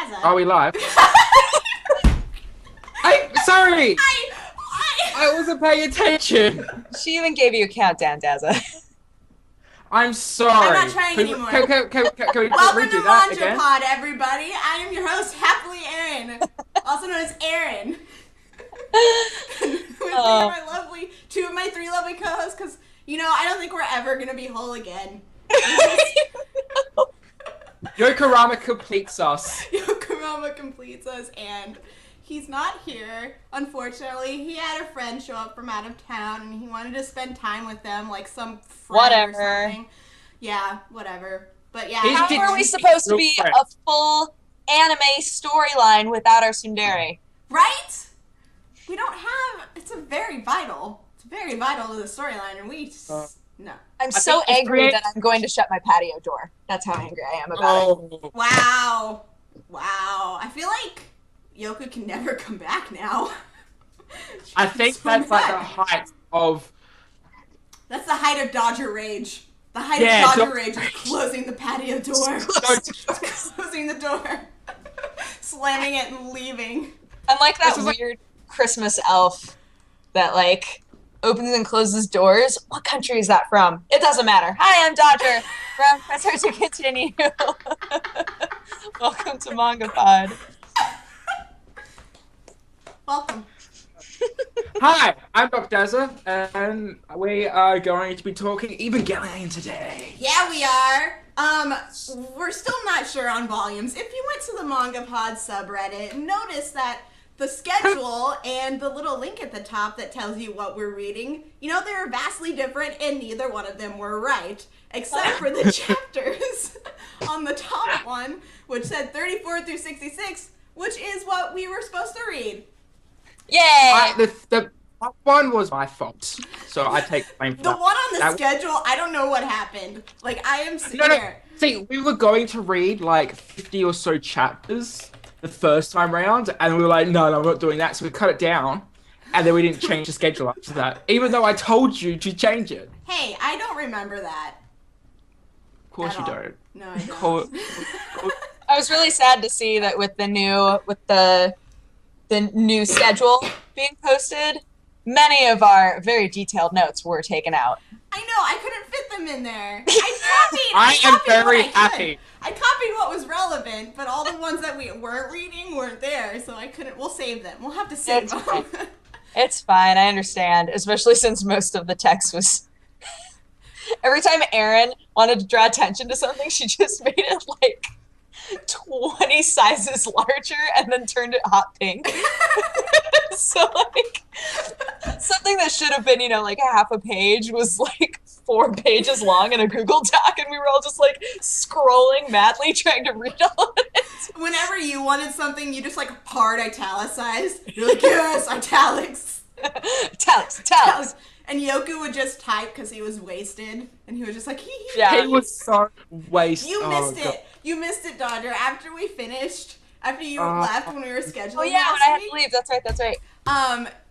Daza. Are we live? Sorry! I wasn't paying attention! She even gave you a countdown, Daza. I'm sorry. I'm not trying anymore. Can we Welcome redo to that again? MangaPod, everybody. I am your host, HappiLeeErin, also known as Erin. With me are my lovely, two of my three lovely co-hosts, because, you know, I don't think we're ever going to be whole again. Yokorama completes us. Yokorama completes us, and he's not here, unfortunately. He had a friend show up from out of town, and he wanted to spend time with them, like some friend or something. Yeah, whatever. But yeah. How are we supposed to be a full anime storyline without our tsundere? Right? We don't have... It's very vital to the storyline, and we... no. I'm so angry that I'm going to shut my patio door. That's how angry I am about it. Wow. Wow. I feel like Yoku can never come back now. I think that's like the height of... That's the height of Dodger Rage. The height of Dodger Rage is closing the patio door. Closing the door. Slamming it and leaving. I'm like that weird Christmas elf that, like, opens and closes doors. What country is that from? It doesn't matter. Hi, I'm Dodger. Press her to continue. Welcome to MangaPod. Welcome. Hi, I'm Dr. Daza, and we are going to be talking Evangelion today. Yeah, we are. We're still not sure on volumes. If you went to the MangaPod subreddit, notice that the schedule and the little link at the top that tells you what we're reading, you know, they're vastly different, and neither one of them were right, except for the chapters on the top one, which said 34 through 66, which is what we were supposed to read. Yay! The one was my fault, so I take blame for The that. one on the schedule, I don't know what happened. Like, I am sitting there. See, we were going to read like 50 or so chapters the first time round, and we were like, no, I'm not doing that, so we cut it down, and then we didn't change the schedule after that, even though I told you to change it. Hey, I don't remember that. Of course you don't. No, I don't. I was really sad to see that with the new schedule being posted, many of our very detailed notes were taken out. I know, I couldn't fit them in there. I am very happy. I copied what was relevant, but all the ones that we weren't reading weren't there, so I couldn't. We'll save them. We'll have to save them. It's fine, I understand, especially since most of the text was... Every time Erin wanted to draw attention to something, she just made it like 20 sizes larger and then turned it hot pink. So like something that should have been, you know, like a half a page was like 4 pages long in a Google Doc, and we were all just like scrolling madly trying to read all of it. Whenever you wanted something, you just like hard italicized. You're like, yes, italics. Italics. And Yoku would just type because he was wasted, and he was just like, hee hee. Yeah, he was so wasted. You missed it. You missed it, Dodger. After we finished, after you left when we were scheduling. Oh yeah, when I had to leave. That's right.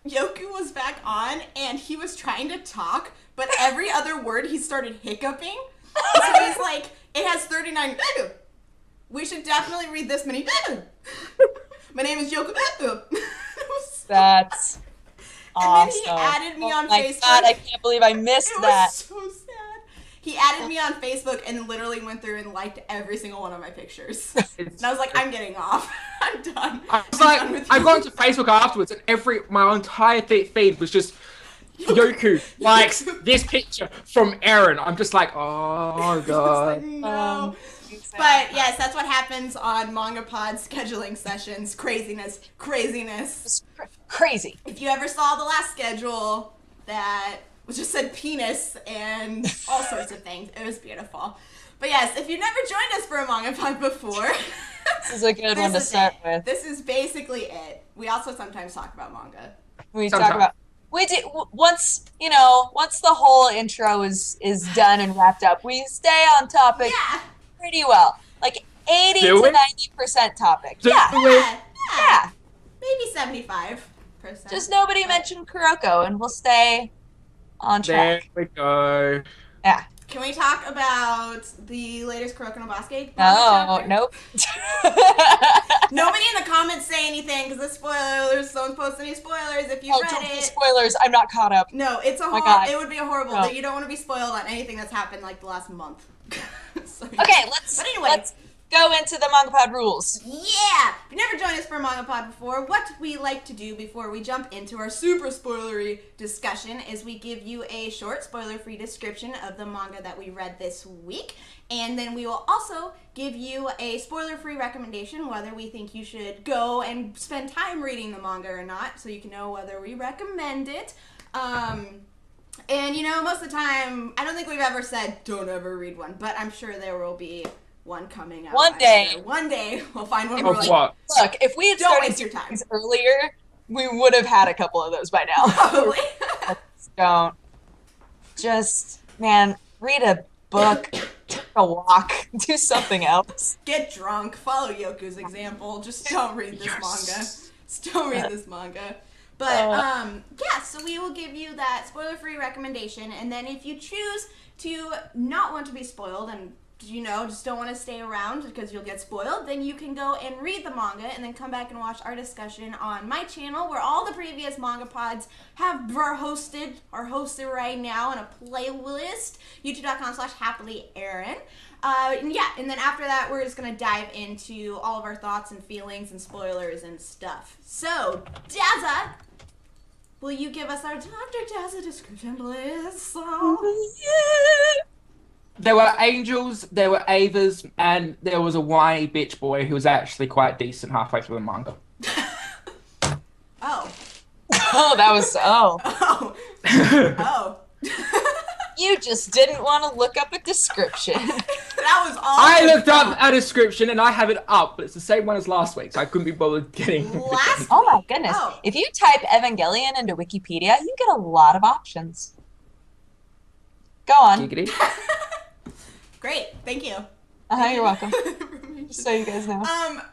Yoku was back on, and he was trying to talk, but every other word he started hiccuping. So he's like, it has 39. We should definitely read this many. My name is Yoku. That's awesome. And then he added me on Facebook. God, I can't believe I missed that. It was so sad. He added me on Facebook and literally went through and liked every single one of my pictures. And I was like, I'm getting off. I'm done. I got into Facebook afterwards, and my entire feed was just Yoku likes this picture from Erin. I'm just like, oh god. Like, no. But yes, that's what happens on MangaPod scheduling sessions. Craziness. Crazy. If you ever saw the last schedule, that just said penis and all sorts of things. It was beautiful. But yes, if you've never joined us for a MangaPod before, this is a good one to start with. This is basically it. We also sometimes talk about manga. We do once the whole intro is done and wrapped up. We stay on topic pretty well, like 80 to 90% topic. Yeah, maybe 75%. Just nobody mentioned Kuroko, and we'll stay on track. There we go. Yeah. Can we talk about the latest Kuroko no Basuke? No, nope. Nobody in the comments say anything because the spoilers. Don't post any spoilers if you read don't it. spoilers. I'm not caught up. No, it's a Oh my God. it would be a horrible. No. You don't want to be spoiled on anything that's happened like the last month. So, Okay, let's But anyway. let's go into the MangaPod rules. Yeah! If you never joined us for a Manga Pod before, what we like to do before we jump into our super spoilery discussion is we give you a short spoiler-free description of the manga that we read this week, and then we will also give you a spoiler-free recommendation whether we think you should go and spend time reading the manga or not, so you can know whether we recommend it. And you know, most of the time, I don't think we've ever said don't ever read one, but I'm sure there will be one coming up. One day. Sure. One day we'll find one. Of We're like, what? Look, if we had Don't started waste your time. things earlier, we would have had a couple of those by now. Probably. Don't. Just, man, read a book, take a walk, do something else. Get drunk. Follow Yoku's example. Just don't read this manga. Just don't read this manga. But yeah, so we will give you that spoiler-free recommendation, and then if you choose to not want to be spoiled and you know just don't want to stay around because you'll get spoiled, then you can go and read the manga and then come back and watch our discussion on my channel where all the previous manga pods are hosted right now in a playlist, youtube.com/HappiLeeErin. And yeah, and then after that, we're just going to dive into all of our thoughts and feelings and spoilers and stuff. So, Daza, will you give us our Dr. Daza description, please? There were angels, there were Avas, and there was a whiny bitch boy who was actually quite decent halfway through the manga. Oh. Oh, that was, oh. Oh. Oh. You just didn't want to look up a description. That was all. I looked up a description and I have it up, but it's the same one as last week, so I couldn't be bothered getting Last Oh my goodness. Oh. If you type Evangelion into Wikipedia, you get a lot of options. Go on. Giggity. Great, thank you. You're welcome. Just so you guys know.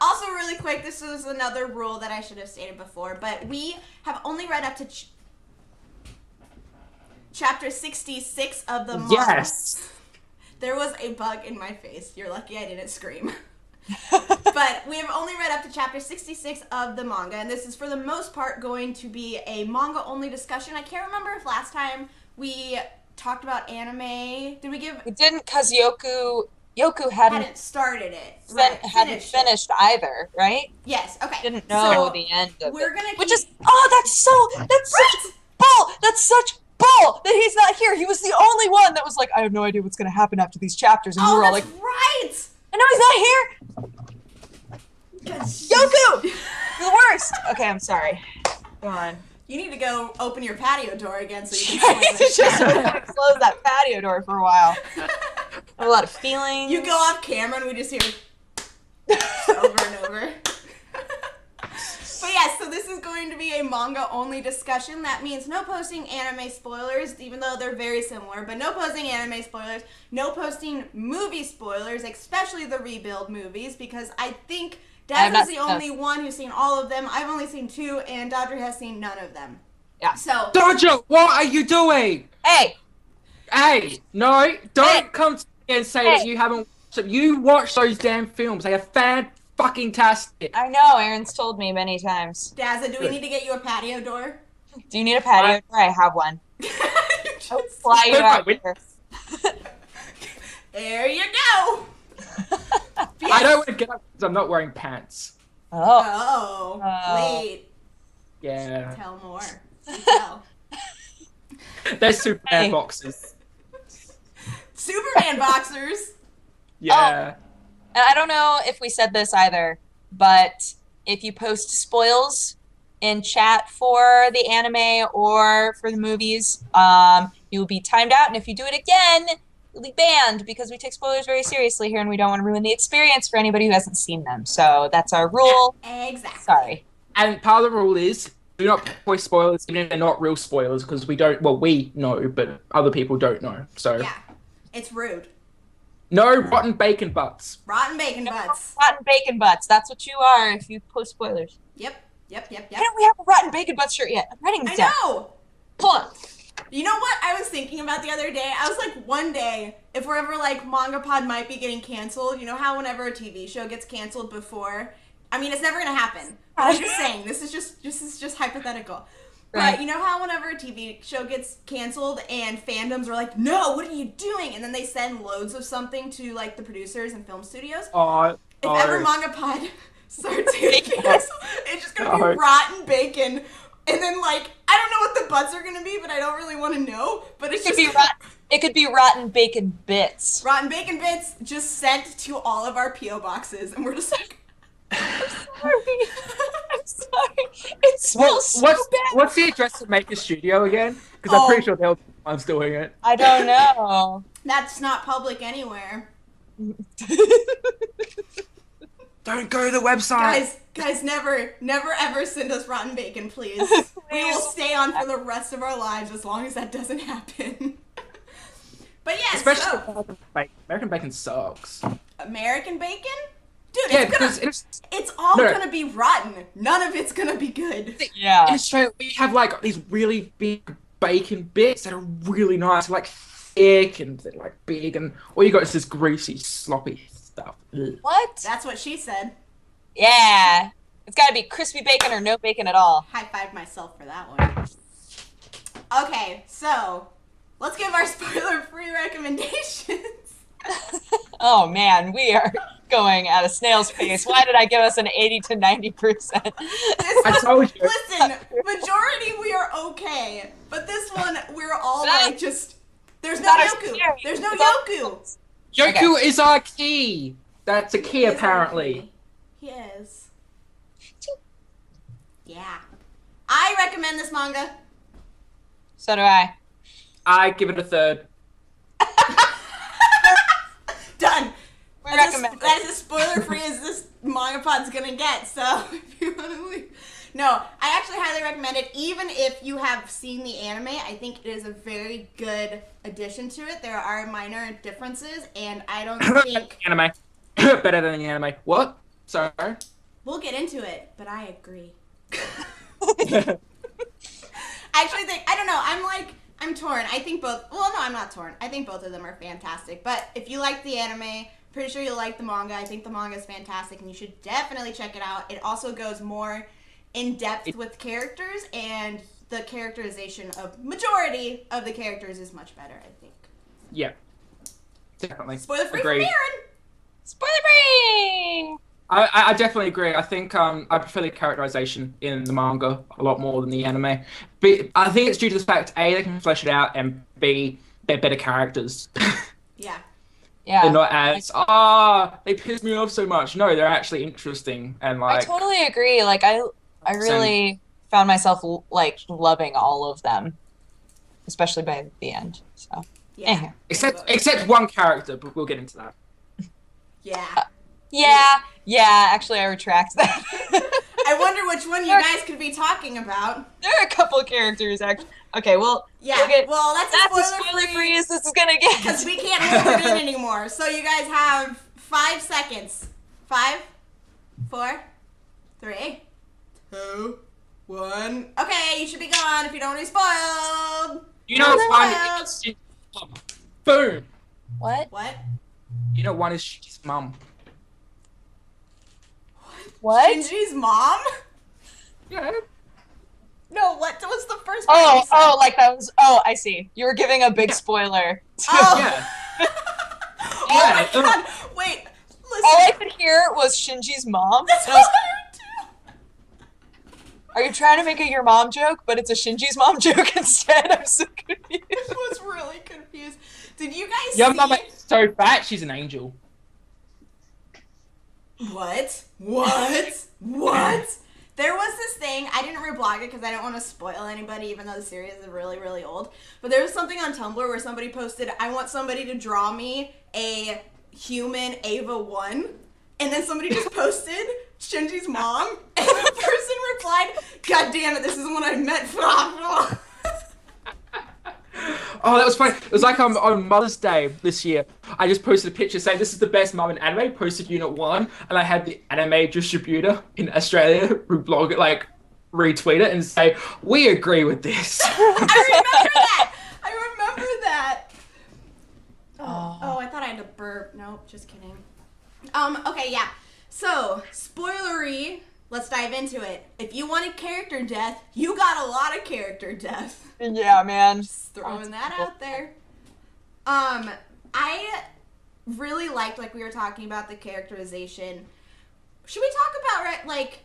Also, really quick, this is another rule that I should have stated before, but we have only read up to chapter 66 of the manga. Yes! There was a bug in my face. You're lucky I didn't scream. But we have only read up to chapter 66 of the manga, and this is for the most part going to be a manga-only discussion. I can't remember if last time we talked about anime. Did we give... We didn't because Yoku hadn't started it. Right, hadn't finished either, right? Yes, okay. Didn't know So, the end of we're it. gonna Which keep- is, that's such bull! That's such bull that he's not here. He was the only one that was like, I have no idea what's going to happen after these chapters. And we Oh, were all that's like, right! I know he's not here! Yoku! You're the worst! Okay, I'm sorry. Go on. You need to go open your patio door again so you I can need to just close that patio door for a while. I have a lot of feelings. You go off camera and we just hear over and over. But yes, so this is going to be a manga-only discussion. That means no posting anime spoilers, even though they're very similar, but no posting anime spoilers, no posting movie spoilers, especially the Rebuild movies, because I think Dad is the only one who's seen all of them. I've only seen 2, and Dodger has seen none of them. Yeah. So... Dodger, what are you doing? Hey! Hey, no, don't Hey. come to me and say Hey. that you haven't watched them. You watch those damn films. They are fan-fucking-tastic. I know, Aaron's told me many times. Dazza, do we need to get you a patio door? Do you need a patio door? I have one. I'll fly you Put my out here. There you go! I don't want to get up because I'm not wearing pants. Oh. Oh, wait. Yeah. Tell more. Do tell. They're Superman Hey. boxes. Superman boxers. Yeah. And I don't know if we said this either, but if you post spoils in chat for the anime or for the movies, you will be timed out. And if you do it again, you'll be banned because we take spoilers very seriously here and we don't want to ruin the experience for anybody who hasn't seen them. So that's our rule. Exactly. Sorry. And part of the rule is do not post spoilers even if they're not real spoilers because we don't, well, we know, but other people don't know. So Yeah. It's rude. no rotten bacon butts. Rotten bacon butts. Rotten bacon butts. That's what you are if you post spoilers. Yep. Why don't we have a rotten bacon butts shirt yet? I'm writing I it down. know. Hold on. You know what I was thinking about the other day? I was like, one day, if we're ever like MangaPod might be getting canceled, you know how whenever a TV show gets canceled before, I mean, it's never gonna happen. But I'm just saying, this is just hypothetical. Right. But you know how whenever a TV show gets canceled and fandoms are like, no, what are you doing? And then they send loads of something to like the producers and film studios. Oh, If ever MangaPod starts getting canceled, it's just gonna be rotten bacon. And then, like, I don't know what the butts are gonna be, but I don't really want to know. But it's just it could be rotten bacon bits. rotten bacon bits just sent to all of our PO boxes, and we're just like, I'm sorry. It smells so bad. What's the address of Maker Studio again? Because I'm pretty sure they'll be the ones doing it. I don't know. that's not public anywhere. Don't go to the website. Guys, never ever send us rotten bacon, please. We will stay on for the rest of our lives as long as that doesn't happen. But yeah, Especially so American bacon sucks. American bacon? Dude, Yeah, because it's all gonna be rotten. None of it's gonna be good. Yeah. in Australia we have like these really big bacon bits that are really nice, like thick and they're like big, and all you got is this greasy, sloppy stuff. Ugh. What? That's what she said. Yeah. It's gotta be crispy bacon or no bacon at all. High five myself for that one. Okay, so let's give our spoiler-free recommendations. Oh man, we are going at a snail's pace. Why did I give us an 80 to 90%? I told you. Listen, majority we are okay, but this one we're all like just. There's no Yoku. There's no Yoku. Yoku is our key. That's a key apparently. He is. Yeah. I recommend this manga. So do I. I give it a third. Done. We recommend That's as spoiler-free as this manga pod's gonna get, so if you want to leave. No, I actually highly recommend it. Even if you have seen the anime, I think it is a very good addition to it. There are minor differences, and I don't think... Anime. Better than the anime. What? Sorry. We'll get into it, but I agree. I actually think... I don't know, I'm torn. I think both... Well, no, I'm not torn. I think both of them are fantastic. But if you like the anime, pretty sure you'll like the manga. I think the manga is fantastic, and you should definitely check it out. It also goes more in depth with characters, and the characterization of majority of the characters is much better, I think. Yeah. Definitely. Spoiler free for Agreed. Aaron! Spoiler free! I definitely agree. I think I prefer the characterization in the manga a lot more than the anime. But I think it's due to the fact A, they can flesh it out, and B, they're better characters. Yeah. Yeah. They're not as they piss me off so much. No, they're actually interesting and like. I totally agree. Like I really found myself like loving all of them, especially by the end. So Yeah. Except one character, but we'll get into that. Yeah. Yeah. Actually, I retract that. I wonder which one you guys could be talking about. There are a couple of characters actually. Okay, well. Yeah. Okay, Well, that's as a spoiler free as this is gonna get. Because we can't hold it in anymore. So you guys have 5 seconds. 5, 4, 3, 2, 1. Okay, you should be gone if you don't want to be spoiled. You know what's fun? Boom. What? What? You know one is Shinji's mum. What? Shinji's mom? Yeah. No, what was the first part you said? Like that was. Oh, I see. You were giving a big spoiler. Oh. Yeah. Oh my god. Wait, listen. All I could hear was Shinji's mom. That's and what I was, I heard too. are you trying to make a your mom joke, but it's a Shinji's mom joke instead? I'm so confused. I was really confused. Did you guys Your see... mum is so fat, she's an angel. What? What? There was this thing, I didn't reblog it because I don't want to spoil anybody, even though the series is really, really old. But there was something on Tumblr where somebody posted, I want somebody to draw me a human Ava 1. And then somebody just posted Shinji's mom. And the person replied, God damn it, this isn't what I meant. Oh, that was funny. It was like on Mother's Day this year. I just posted a picture saying this is the best mum in anime. Posted Unit 1, and I had the anime distributor in Australia retweet it and say, we agree with this. I remember that. Oh, I thought I had to burp. Nope, just kidding. Okay, yeah. So, spoilery. Let's dive into it. If you wanted character death, you got a lot of character death. Yeah, man. Just throwing that out there. I really liked, like we were talking about, the characterization. Should we talk about, like,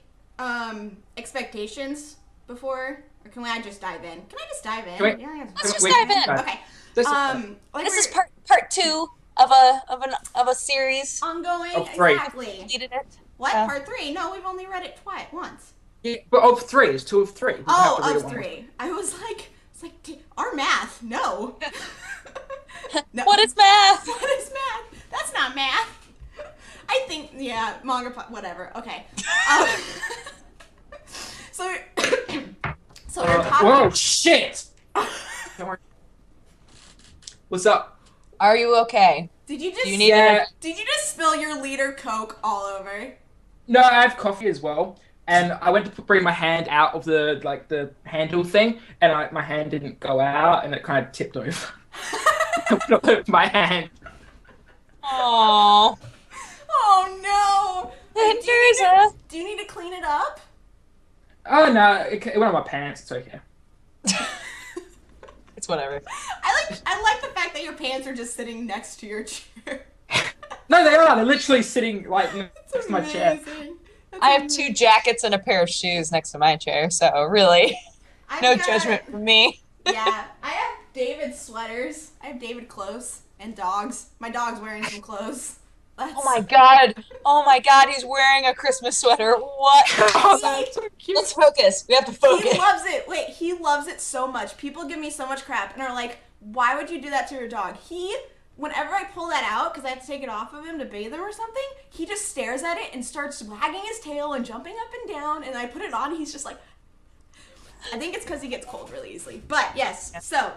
expectations before? Or can I just dive in? Can I just dive in? Let's just dive in. Okay. This is part 2 of a series. Ongoing, Right. exactly. Completed it. What? Part 3? No, we've only read it once. Yeah, but of 3, it's 2 of 3. Oh, of 3. I was like, our math. No. No. What is math? What is math? That's not math. I think, yeah, manga, whatever. Okay. So we're talking. Whoa, shit! What's up? Are you okay? Did you just Do you need Did you just spill your liter Coke all over? No, I have coffee as well. And I went to bring my hand out of the handle thing, and my hand didn't go out, and it kind of tipped over. My hand. Aww. Oh no! Do you need to clean it up? Oh no, it went on my pants. It's okay. It's whatever. I like the fact that your pants are just sitting next to your chair. No, they are. They're literally sitting next to my chair. I have 2 jackets and a pair of shoes next to my chair, so really, no judgment from me. Yeah, I have David sweaters. I have David clothes and dogs. My dog's wearing some clothes. Oh my god, he's wearing a Christmas sweater. What? Oh, that's so cute. Let's focus. We have to focus. He loves it. Wait, he loves it so much. People give me so much crap and are like, why would you do that to your dog? Whenever I pull that out, because I have to take it off of him to bathe him or something, he just stares at it and starts wagging his tail and jumping up and down, and I put it on, he's just like, I think it's because he gets cold really easily. But yes, so,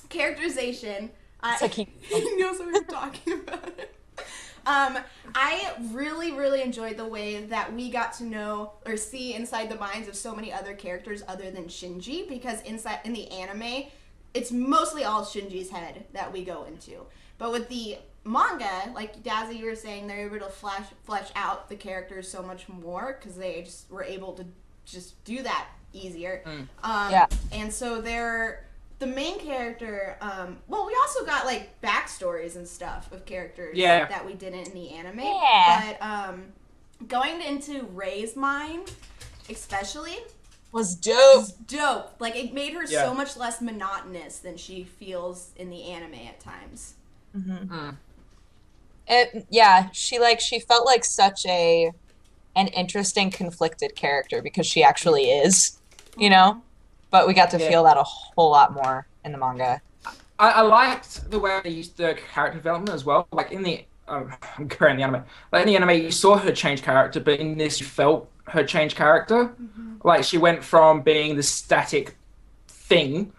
characterization. He knows what we're talking about. I really, really enjoyed the way that we got to know or see inside the minds of so many other characters other than Shinji, because in the anime, it's mostly all Shinji's head that we go into. But with the manga, like Dazzy, you were saying, they're able to flesh out the characters so much more because they just were able to just do that easier. And so the main character, well, we also got like backstories and stuff of characters that we didn't in the anime. Yeah. But going into Rei's mind, especially, was dope. Like, it made her so much less monotonous than she feels in the anime at times. Mm-hmm. She felt like such an interesting, conflicted character because she actually is, you know? But we got to feel that a whole lot more in the manga. I liked the way they used the character development as well. Like in the, I'm comparing the anime. Like in the anime, you saw her change character, but in this, you felt her change character. Mm-hmm. Like she went from being the static thing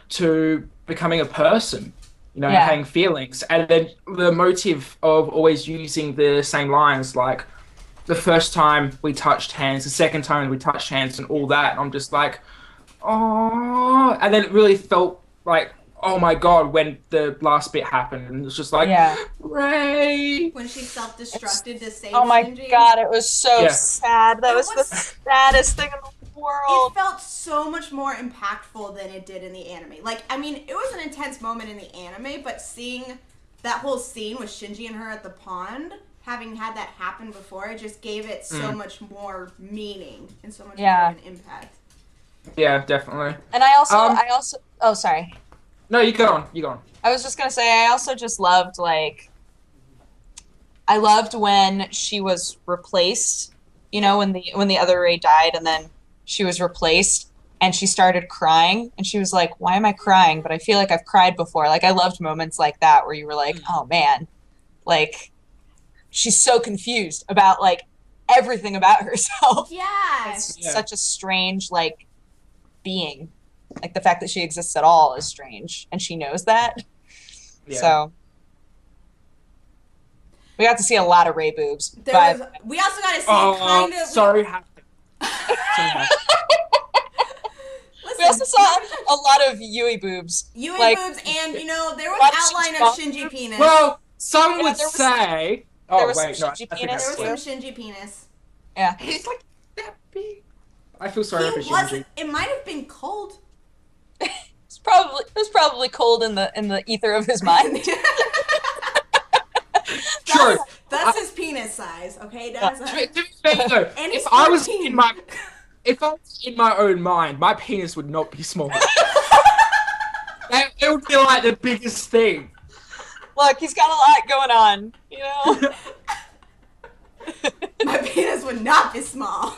to becoming a person, you know, having feelings. And then the motive of always using the same lines, like the first time we touched hands, the second time we touched hands, and all that. And I'm just like, oh, and then it really felt like, oh my god, when the last bit happened, and it was just like, Rei! When she self-destructed to save Oh my Shinji. god, it was so sad. That was the saddest thing in the world. It felt so much more impactful than it did in the anime. Like, I mean, it was an intense moment in the anime, but seeing that whole scene with Shinji and her at the pond, having had that happen before, it just gave it so much more meaning and so much more of an impact. Yeah, definitely. And I also, oh, sorry. No, you go on. I was just going to say, I also just loved, I loved when she was replaced, you know, when the other Rei died and then she was replaced and she started crying and she was like, why am I crying? But I feel like I've cried before. Like, I loved moments like that where you were like, oh man, like, she's so confused about, like, everything about herself. Yeah. It's such a strange, like, being. Like, the fact that she exists at all is strange, and she knows that. Yeah. So we got to see a lot of Rei boobs. We also got to see kind of. Sorry. also saw a lot of Yui boobs. Yui like, boobs, and there was lot an of outline of Shinji Shinji penis. Well, some Yeah, would there was- say. there Oh was wait, some no, Shinji I think penis, that's there was it. some Shinji penis. Yeah. He's like that big. I feel sorry for He Shinji. wasn't. It might have been cold. It was probably cold in the ether of his mind. True. That's his penis size. Okay, that's To be fair though, And if he's I was 14. if I was in my own mind, my penis would not be small. It would be like the biggest thing. Look, he's got a lot going on, you know. My penis would not be small.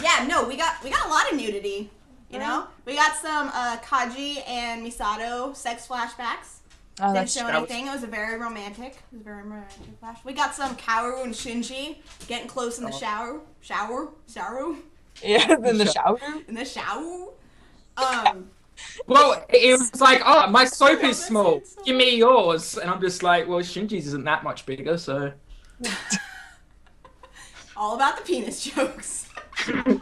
Yeah, no, we got a lot of nudity. You know, we got some Kaji and Misato sex flashbacks. Oh, Didn't show anything. It was a very romantic. Flash. We got some Kaoru and Shinji getting close in the shower. Yeah, in the shower. In the shower. Well, it was like, oh, my soap is small. that's so- Give me yours, and I'm just like, well, Shinji's isn't that much bigger, so. All about the penis jokes. God,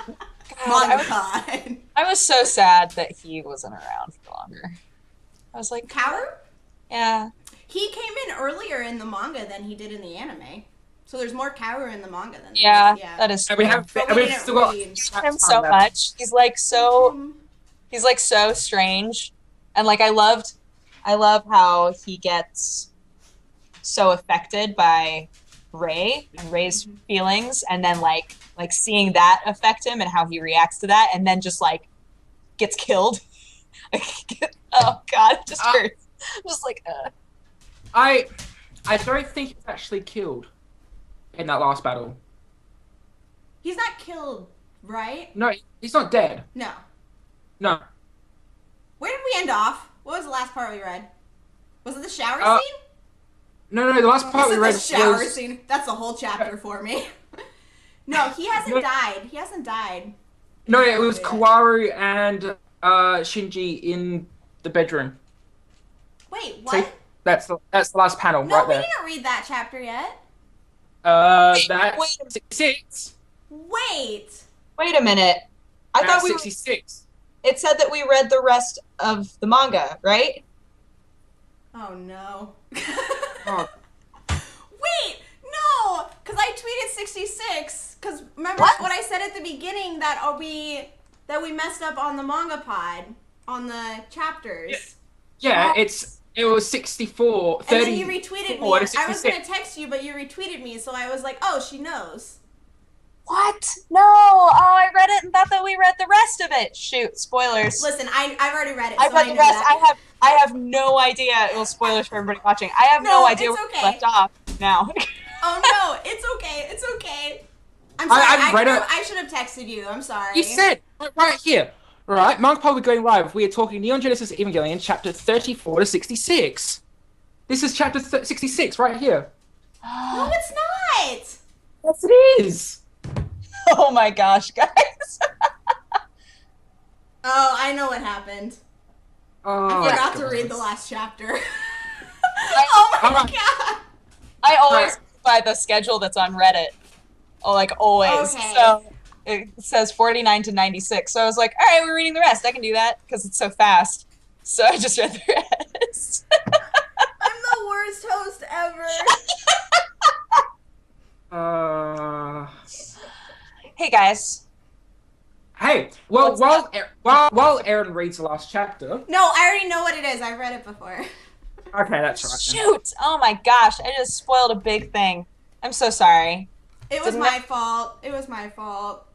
Oh God. I was so sad that he wasn't around for longer. I was like, Kaoru? yeah. He came in earlier in the manga than he did in the anime. So there's more Kaoru in the manga than Yeah, there is. that is. And we have, But and we we've didn't still got. read. him so much. He's like so strange, and like I love how he gets so affected by Rei and Rei's feelings, and then like seeing that affect him and how he reacts to that, and then just like gets killed. Oh God, it just hurts. I'm just like, I don't think he's actually killed in that last battle. He's not killed, right? No, he's not dead. No. No. Where did we end off? What was the last part we read? Was it the shower Uh, scene? No, the last part we read the shower was. scene. That's the whole chapter for me. No, he hasn't died. He hasn't died. No, it was Kawaru and Shinji in the bedroom. Wait, See? what? That's the last panel No, right we there. didn't read that chapter yet. That's wait. 66. Wait. wait a minute. I That's thought 66. it said that we read the rest of the manga, right? Oh no. Oh, Wait, no, because I tweeted 66. Because remember what I said at the beginning that we messed up on the manga pod on the chapters. yeah, it was 64. 30. And then you retweeted me. Oh, it's I was 66. gonna text you, but you retweeted me, so I was like, oh, she knows. What? No. Oh, I read it and thought that we read the rest of it. Shoot, spoilers. Listen, I've already read it. I so read I the know rest. that. I have no idea. It was spoilers for everybody watching. I have no No, idea it's where we okay. left off now. Oh no, it's okay. It's okay. I'm sorry. I've read it. I should have texted you. I'm sorry. You said right here, right? Manga Pod, we're going live. We are talking Neon Genesis Evangelion, chapter 34 to 66. This is chapter 66 right here. No, it's not. Yes, it is. Oh my gosh, guys. Oh, I know what happened. Oh, I forgot to God. read the last chapter. Oh my Alright. god. I always go by the schedule that's on Reddit. Oh, like always. Okay. So it says 49 to 96. So I was like, all right, we're reading the rest. I can do that because it's so fast. So I just read the rest. I'm the worst host ever. Hey guys. Hey, well, What's while Erin reads the last chapter. No, I already know what it is. I've read it before. Okay, that's right. then. Shoot. Oh my gosh. I just spoiled a big thing. I'm so sorry. It was Didn't my fault. It was my fault.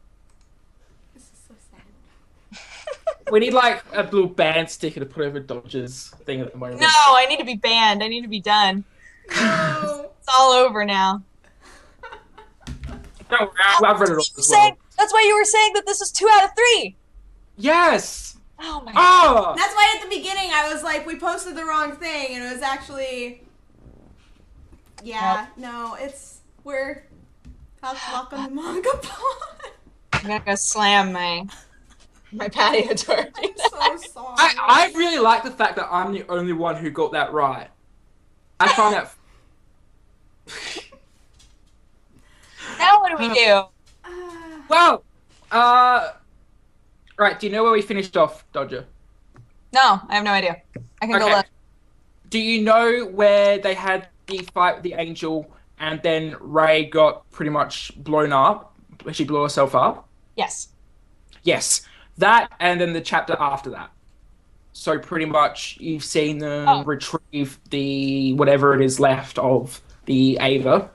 This is so sad. We need like a blue band sticker to put over Dodger's thing at the moment. No, I need to be banned. I need to be done. No. It's all over now. Don't worry, I've read it all as Saying, well. that's why you were saying that this was 2 out of 3. Yes. Oh my god. Oh. That's why at the beginning I was like, we posted the wrong thing, and it was actually. Yeah, no, we're. Welcome to Manga Pod. I'm gonna go slam my patio door. I'm so sorry. I really like the fact that I'm the only one who got that right. I find that. Now what do we do? Well, right. Do you know where we finished off, Dodger? No, I have no idea. I can go Okay. look. Do you know where they had the fight with the angel, and then Ray got pretty much blown up? She blew herself up. Yes. Yes, that, and then the chapter after that. So pretty much, you've seen them retrieve the whatever it is left of the Ava,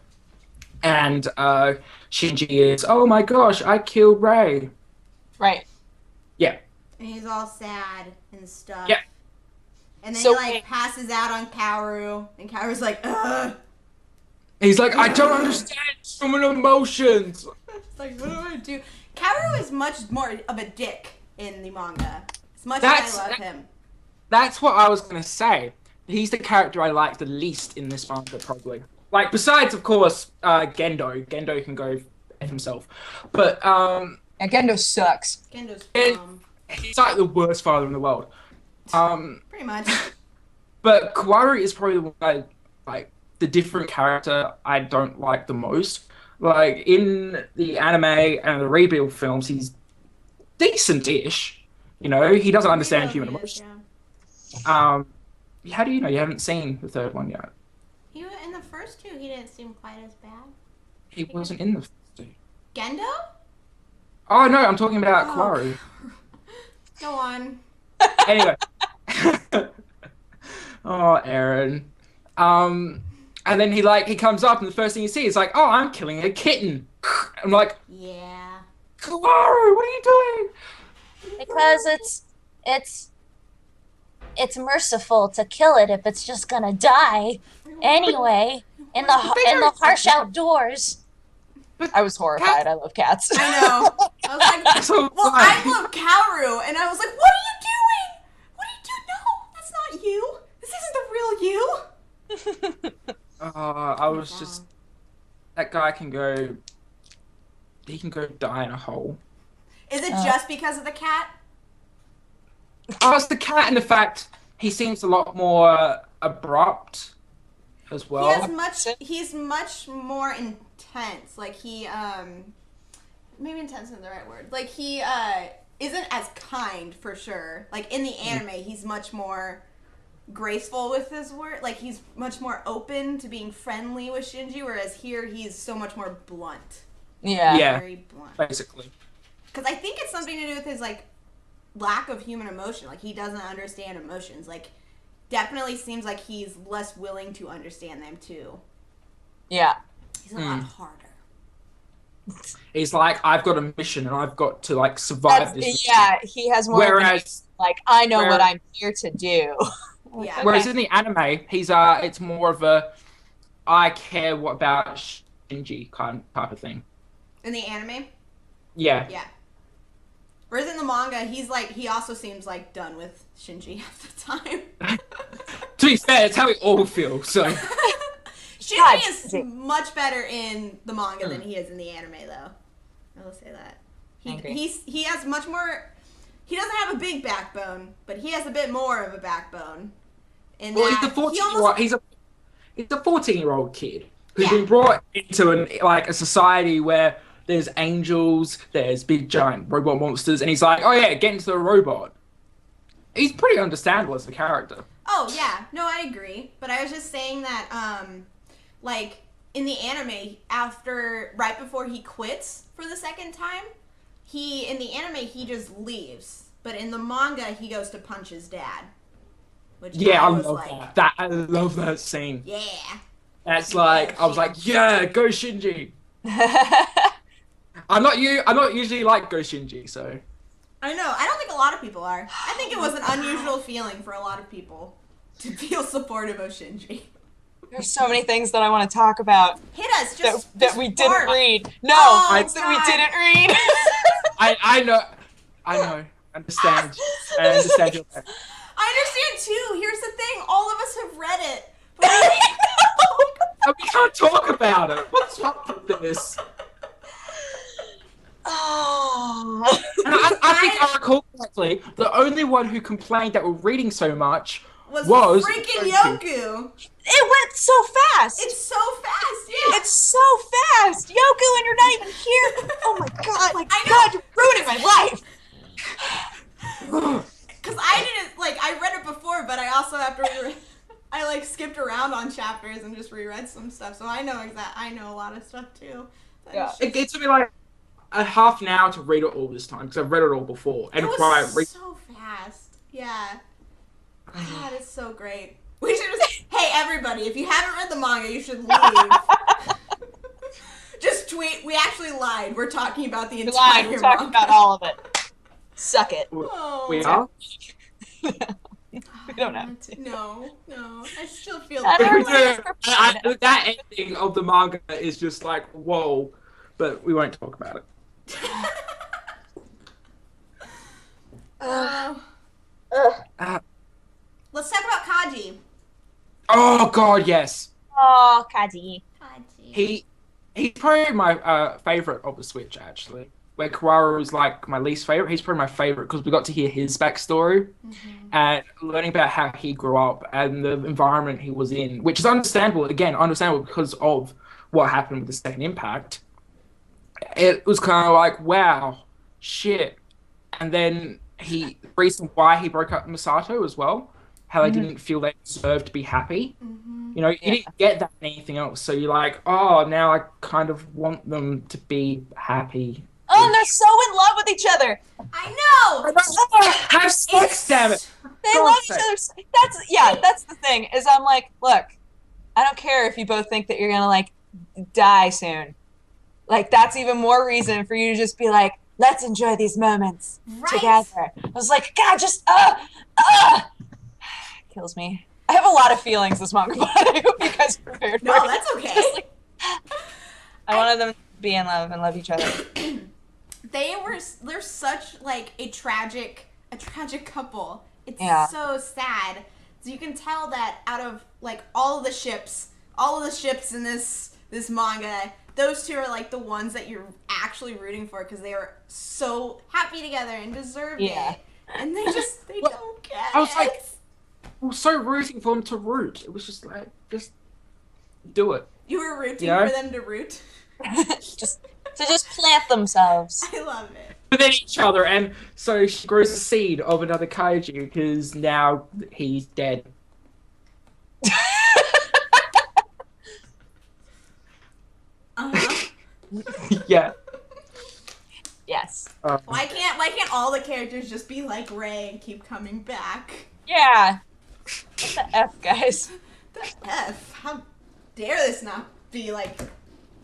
and Shinji is, oh my gosh, I killed Ray. Right. Yeah. And he's all sad and stuff. Yeah. And then So- he like passes out on Kaoru, and Kaoru's like, ugh. He's like, I don't understand human emotions. It's like, what do I do? Kaoru is much more of a dick in the manga. As much That's- as I love him. That's what I was gonna say. He's the character I like the least in this manga, probably. Like, besides, of course, Gendo. Gendo can go F himself. But, Yeah, Gendo sucks. Gendo's It- dumb. he's like the worst father in the world. Pretty much. But Kawaru is probably the one like the different character I don't like the most. Like, in the anime and the rebuild films, he's decent-ish. You know, he doesn't understand human emotions. Yeah. How do you know? You haven't seen the third one yet. In the first two, he didn't seem quite as bad. He wasn't in the first two. Gendo? Oh, no, I'm talking about Oh. Kawaru. Go on. Anyway. Oh, Aaron. And then he comes up and the first thing you see is like, oh, I'm killing a kitten. I'm like, Yeah. Kawaru, what are you doing? Because it's merciful to kill it if it's just gonna die anyway in the harsh outdoors. I was horrified. I love cats. I know. I was like, So well, why? I love Kaoru, and I was like, what are you doing? What are you doing? No, that's not you. This isn't the real you. I was just, that guy can go die in a hole. Is it just because of the cat? Oh, it's the cat and the fact he seems a lot more abrupt as well. He's much more intense. Like maybe intense isn't the right word. Like he isn't as kind for sure. Like in the anime, he's much more graceful with his word. Like he's much more open to being friendly with Shinji, whereas here he's so much more blunt. Yeah. Very blunt. Basically. Because I think it's something to do with his like lack of human emotion. Like he doesn't understand emotions. Like definitely seems like he's less willing to understand them too. Yeah. He's a lot harder. He's like, I've got a mission and I've got to like survive this. Yeah, he has more Whereas, like, I know what I'm here to do. Yeah. whereas in the anime, he's it's more of a I care what about Shinji type of thing. In the anime? Yeah. Yeah. Whereas in the manga, he also seems like done with Shinji half the time. To be fair, it's how we all feel. So Shinji is much better in the manga than he is in the anime, though. I will say that. He has much more. He doesn't have a big backbone, but he has a bit more of a backbone. well, he's a 14-year-old. He's a 14-year-old kid who's been brought into a society where there's angels, there's big giant robot monsters, and he's like, oh yeah, get into the robot. He's pretty understandable as a character. Oh yeah, no, I agree. But I was just saying that, like in the anime, right before he quits for the second time, in the anime he just leaves, but in the manga he goes to punch his dad. Which I love that. I love that scene. Yeah. That's like, I was like, yeah, go Shinji. I'm not usually like go Shinji, so. I know. I don't think a lot of people are. I think it was an unusual feeling for a lot of people to feel supportive of Shinji. There's so many things that I want to talk about Hit us, just that we didn't fart. read. No, Oh, that we didn't read. I know. I understand. I understand your pain. I understand too. Here's the thing. All of us have read it. We can't talk about it. What's up with this? Oh. And I think I recall correctly, the only one who complained that we're reading so much was freaking Yoku. It went so fast. It's so fast, yeah. It's so fast. Yoku, and you're not even here. Oh my god. God, you're ruining my life. Because I didn't, like, I read it before, but I also have to I, like, skipped around on chapters and just reread some stuff, so I know a lot of stuff, too. Yeah. It took me, like, a half an hour to read it all this time, because I've read it all before. And it was so fast. Yeah. God, it's so great. We should just, hey, everybody, if you haven't read the manga, you should leave. Just tweet, we actually lied. We're talking about the entire manga. We're talking about all of it. Suck it. Oh. We are? We don't have to. No. I still feel that ending of the manga is just like, whoa. But we won't talk about it. Let's talk about Kaji. Oh, God, yes. Oh, Kaji. He's probably my favorite of the Switch, actually. Where Kawaru is like my least favorite, he's probably my favorite because we got to hear his backstory and learning about how he grew up and the environment he was in, which is understandable. Again, understandable because of what happened with the second impact. It was kind of like, wow, shit. And then the reason why he broke up with Misato as well, how they didn't feel they deserved to be happy. You know, you didn't get that in anything else. So you're like, oh, now I kind of want them to be happy. Oh, and they're so in love with each other. I know. Have sex, damn it. They love each other. That's the thing. Is I'm like, look, I don't care if you both think that you're gonna like die soon. Like that's even more reason for you to just be like, let's enjoy these moments together. I was like, God, just kills me. I have a lot of feelings this manga, but I hope you guys are prepared for it. No, that's okay. I wanted them to be in love and love each other. They're such like a tragic couple. It's so sad. So you can tell that out of like all of the ships in this manga, those two are like the ones that you're actually rooting for because they are so happy together and deserved it. And they don't get it. I was like, I was so rooting for them to root. It was just like, just do it. You were rooting for them to root? just plant themselves. I love it. Within each other, and so she grows a seed of another kaiju because now he's dead. Yeah. Yes. Why can't all the characters just be like Ray and keep coming back? Yeah. What the F, guys? The F? How dare this not be like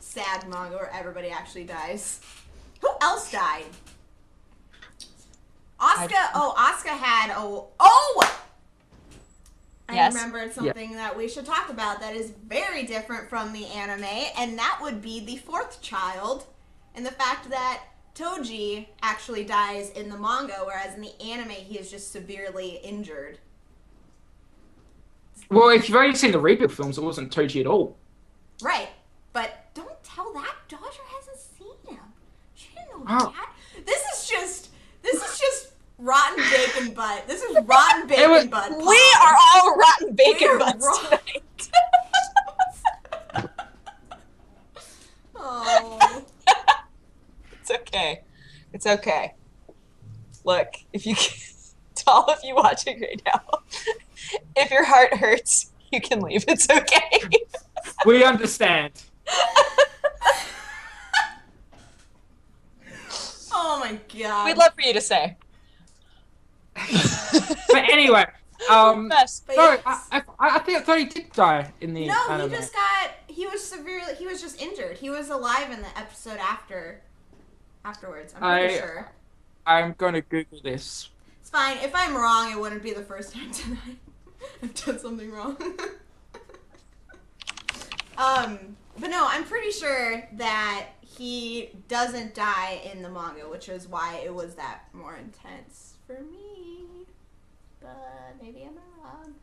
sad manga where everybody actually dies? Who else died? Asuka had I remembered something that we should talk about that is very different from the anime, and that would be the fourth child, and the fact that Toji actually dies in the manga, whereas in the anime he is just severely injured. Well, if you've only seen the reboot films, it wasn't Toji at all. Right, but don't tell that. Dodger hasn't seen him. She didn't know that. This is just rotten bacon butt. This is rotten bacon butt. Pod. We are all rotten bacon butts tonight. Oh. It's okay. It's okay. Look, if you can, to all of you watching right now, if your heart hurts, you can leave. It's okay. We understand. Oh my god. We'd love for you to say. But anyway, no, Best. I thought he did die in the No, anime. he was just injured. He was alive in the episode afterwards. I'm pretty sure. I'm gonna Google this. It's fine. If I'm wrong, it wouldn't be the first time tonight. I've done something wrong. But no, I'm pretty sure that he doesn't die in the manga, which is why it was that more intense for me. But maybe I'm wrong.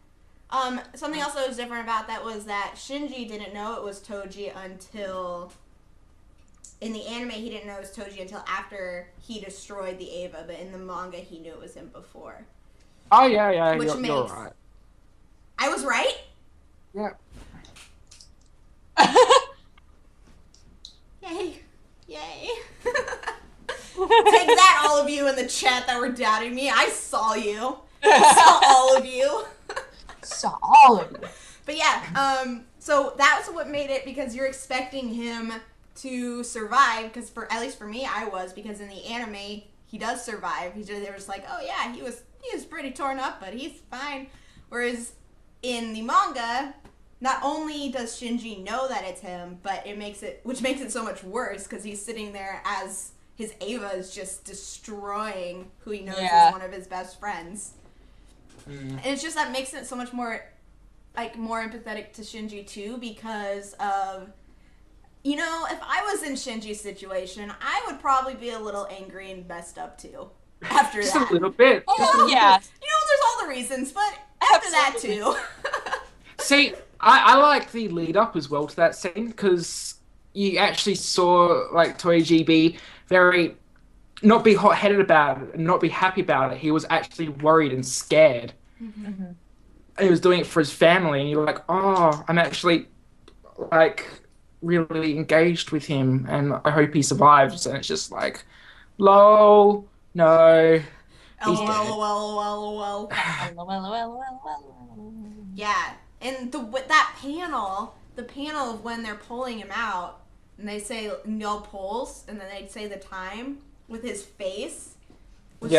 Something else that was different about that was that Shinji didn't know it was Toji until... In the anime, he didn't know it was Toji until after he destroyed the Eva, but in the manga, he knew it was him before. Oh, yeah, Which you're right. I was right? Yeah. Yay. Yay. Take that, all of you in the chat that were doubting me. I saw you. I saw all of you. Saw all of you. But yeah, so that was what made it, because you're expecting him to survive, because at least for me, I was, because in the anime, he does survive. They were just like, oh yeah, he was pretty torn up, but he's fine. Whereas in the manga, not only does Shinji know that it's him, but which makes it so much worse, because he's sitting there as his Eva is just destroying who he knows is one of his best friends. And it's just that makes it so much more, more empathetic to Shinji too, because of, if I was in Shinji's situation, I would probably be a little angry and messed up too. After Just that. a little bit. Yeah. There's all the reasons, but after that too. See, I like the lead up as well to that scene, because you actually saw Toiji be very, not be hot-headed about it and not be happy about it. He was actually worried and scared. Mm-hmm. And he was doing it for his family, and you're like, oh, I'm actually really engaged with him, and I hope he survives. And it's just like, lol, no. He's dead. LOL. Yeah, and that panel, the panel of when they're pulling him out, and they say no pulse, and then they'd say the time with his face, was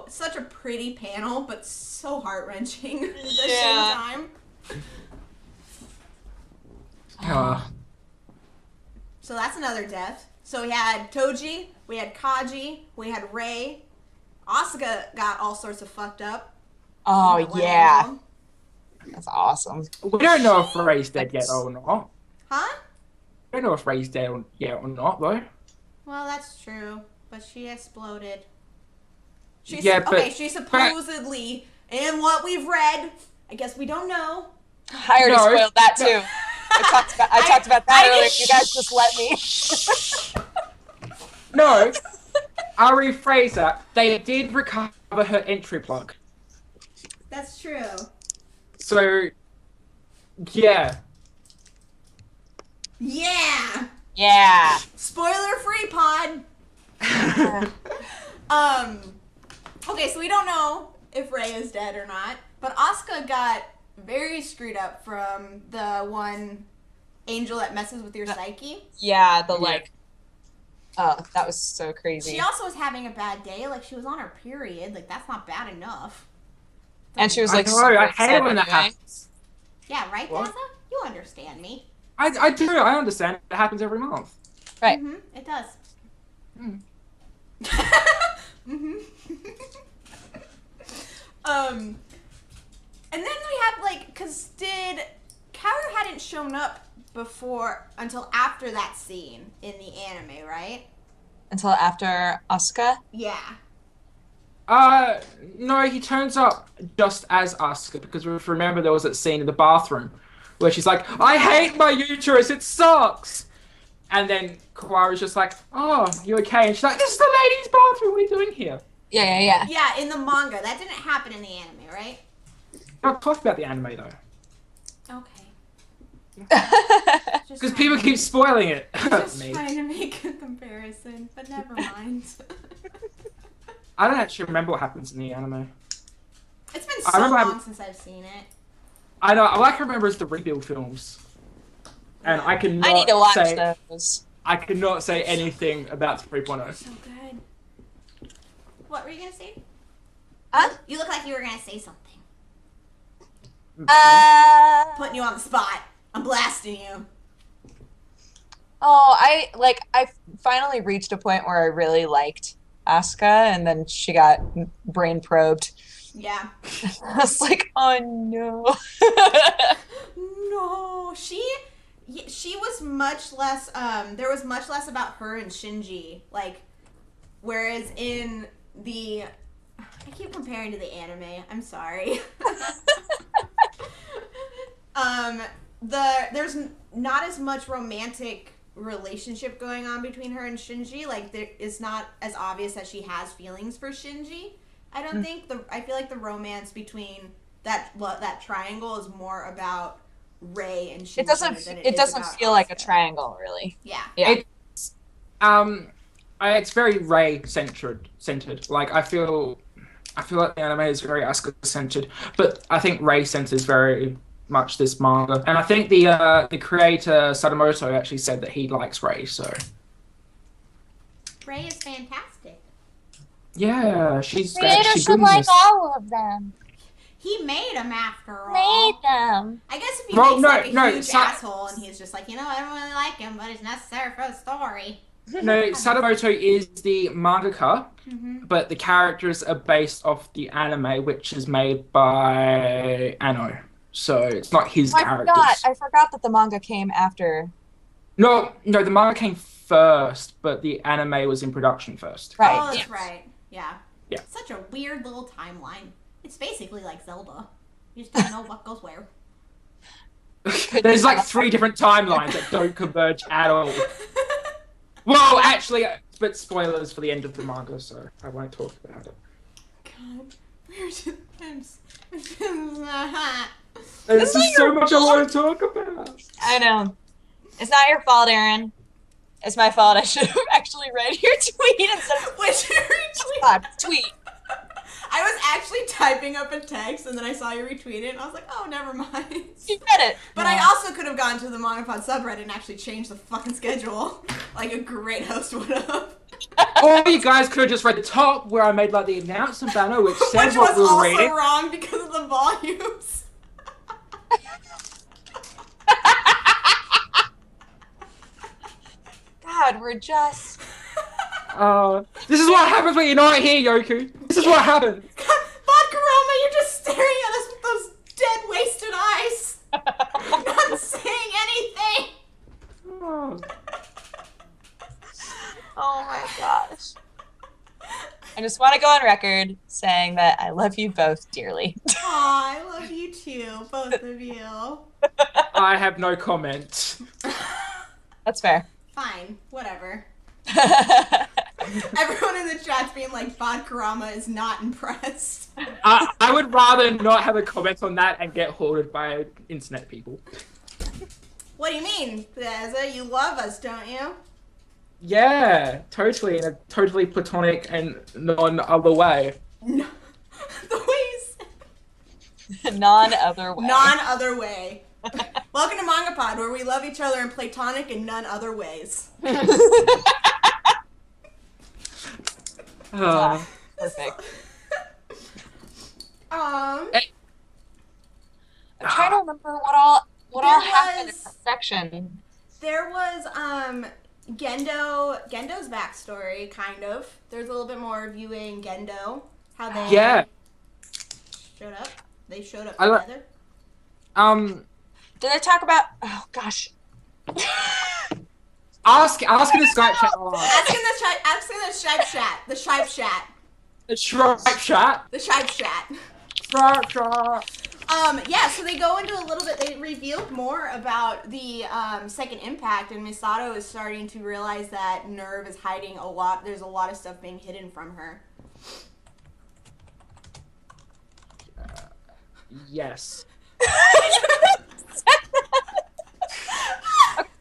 such a pretty panel, but so heart-wrenching at the same time. So that's another death. So we had Toji, we had Kaji, we had Rei. Asuka got all sorts of fucked up. Oh, yeah. That's awesome. We don't know if Rei's dead yet or not. Huh? We don't know if Rei's dead yet or not, though. Well, that's true. But she exploded. She supposedly, in what we've read, I guess we don't know. I already spoiled that, too. I talked about that earlier. You guys just let me. No. I'll rephrase that. They did recover her entry plug. That's true. So, yeah. Yeah. Yeah. Spoiler-free pod. Okay, so we don't know if Rei is dead or not, but Asuka got very screwed up from the one angel that messes with your psyche. Yeah, that was so crazy. She also was having a bad day. She was on her period. That's not bad enough. And she was I hate it when that happens. Yeah, right, What? Gaza? You understand me. I do. I understand. It happens every month. Right. Mm-hmm, it does. Mm. Mm-hmm. And then we had, because Kaoru hadn't shown up until after that scene in the anime, right? Until after Asuka? Yeah. No, he turns up just as Asuka, because remember there was that scene in the bathroom where she's like, I hate my uterus, it sucks! And then Kawaru's just like, oh, you okay? And she's like, this is the ladies' bathroom, what are you doing here? Yeah. Yeah, in the manga. That didn't happen in the anime, right? Don't talk about the anime, though. Okay. Because people keep spoiling it. Just Me. trying to make a comparison, but never mind. I don't actually remember what happens in the anime. It's been so long since I've seen it. I know, all I can remember is the rebuild films. And I cannot I need to watch those. I cannot say anything about 3.0. So good. What were you gonna say? Huh? You look like you were gonna say something. Putting you on the spot. I'm blasting you. Oh, I finally reached a point where I really liked Asuka, and then she got brain probed. Yeah. I was like, oh no. No, she was much less. There was much less about her and Shinji. Whereas in the, I keep comparing to the anime. I'm sorry. There's not as much romantic relationship going on between her and Shinji. It's not as obvious that she has feelings for Shinji. I don't think I feel like the romance between that triangle is more about Rei and Shinji It doesn't. than It is doesn't about feel like a Asuka. triangle, really. Yeah. Yeah. It's very Rei centered. Like I feel like the anime is very Asuka centered, but I think Rei centers very much this manga, and I think the creator Sadamoto actually said that he likes Rei. So Rei is fantastic. yeah, she's Creator actually should good in like this. all of them. He made them after all. Made them. I guess if he Well, makes no, a huge so- asshole and he's just like, you know, I don't really like him, but it's necessary for the story. No, Sadamoto is the mangaka, but the characters are based off the anime, which is made by Anno. So it's not his characters. I forgot that the manga came after. No, the manga came first, but the anime was in production first. Right. Oh, that's yes. right. Yeah. Yeah. Such a weird little timeline. It's basically like Zelda. You just don't know what goes where. There's like 3 different timelines that don't converge at all. Well, actually, but spoilers for the end of the manga, so I won't talk about it. God, we're just... There's just so much I want to talk about. I know. It's not your fault, Aaron. It's my fault. I should have actually read your tweet instead of Which you retweet. God, tweet. I was actually typing up a text and then I saw you retweet it and I was like, oh, never mind. You read it. But I also could have gone to the Mangapod subreddit and actually changed the fucking schedule like a great host would have. Or you guys could have just read the top where I made like the announcement banner, which says Which what was we're also reading. wrong because of the volumes. God, we're just. This is what happens when you're not here, Yoku. This is what happens. Vodkarama, you're just staring at us with those dead, wasted eyes. Not saying anything. Oh. Oh my gosh. I just want to go on record saying that I love you both dearly. Aw, I love you too, both of you. I have no comment. That's fair. Fine, whatever. Everyone in the chat's being like, Vodkarama is not impressed. I would rather not have a comment on that and get hoarded by internet people. What do you mean, Piazza? You love us, don't you? Yeah, totally, in a totally platonic and non-other way. No. The ways. Non-other way. Non-other way. Welcome to Mangapod, where we love each other in platonic and none other ways. Perfect. Um, I'm trying to remember what all There happened in was- that section. there was Gendo's backstory, kind of. There's a little bit more of Yue and Gendo. How they Yeah. showed up. They showed up I li- together. Did they talk about? Oh gosh. Ask in the Skype chat. Asking the Shipe chat. The Shipe chat. The Skype chat. The Shipe chat. Skype chat. Yeah, so they go into a little bit, they revealed more about the second impact, and Misato is starting to realize that Nerve is hiding a lot. There's a lot of stuff being hidden from her. Yes.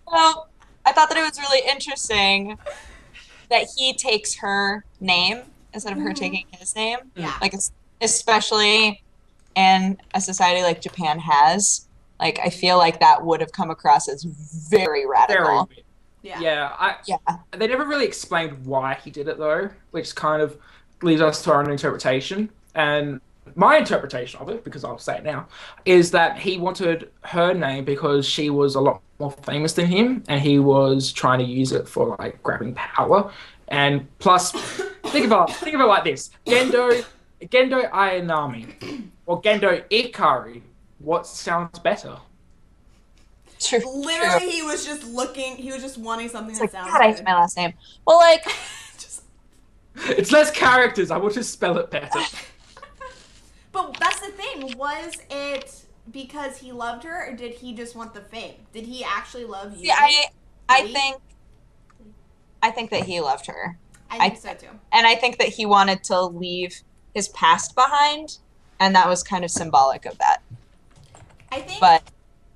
Well, I thought that it was really interesting that he takes her name instead of her taking his name. Yeah. Like, especially in a society like Japan has. Like, I feel like that would have come across as very radical. Very. Yeah. Yeah. They never really explained why he did it though, which kind of leaves us to our own interpretation. And my interpretation of it, because I'll say it now, is that he wanted her name because she was a lot more famous than him, and he was trying to use it for like grabbing power. And plus, think of it like this: Gendo Ayanami or Gendo Ikari. What sounds better? True. Literally, he was just wanting something It's that like, sounds God, I hate good. my last name. Well, like, Just- It's less characters. I want to spell it better. But that's the thing. Was it because he loved her, or did he just want the fame? Did he actually love you? see, I Lee? think that he loved her. I think so too. And I think that he wanted to leave his past behind and that was kind of symbolic of that. I think.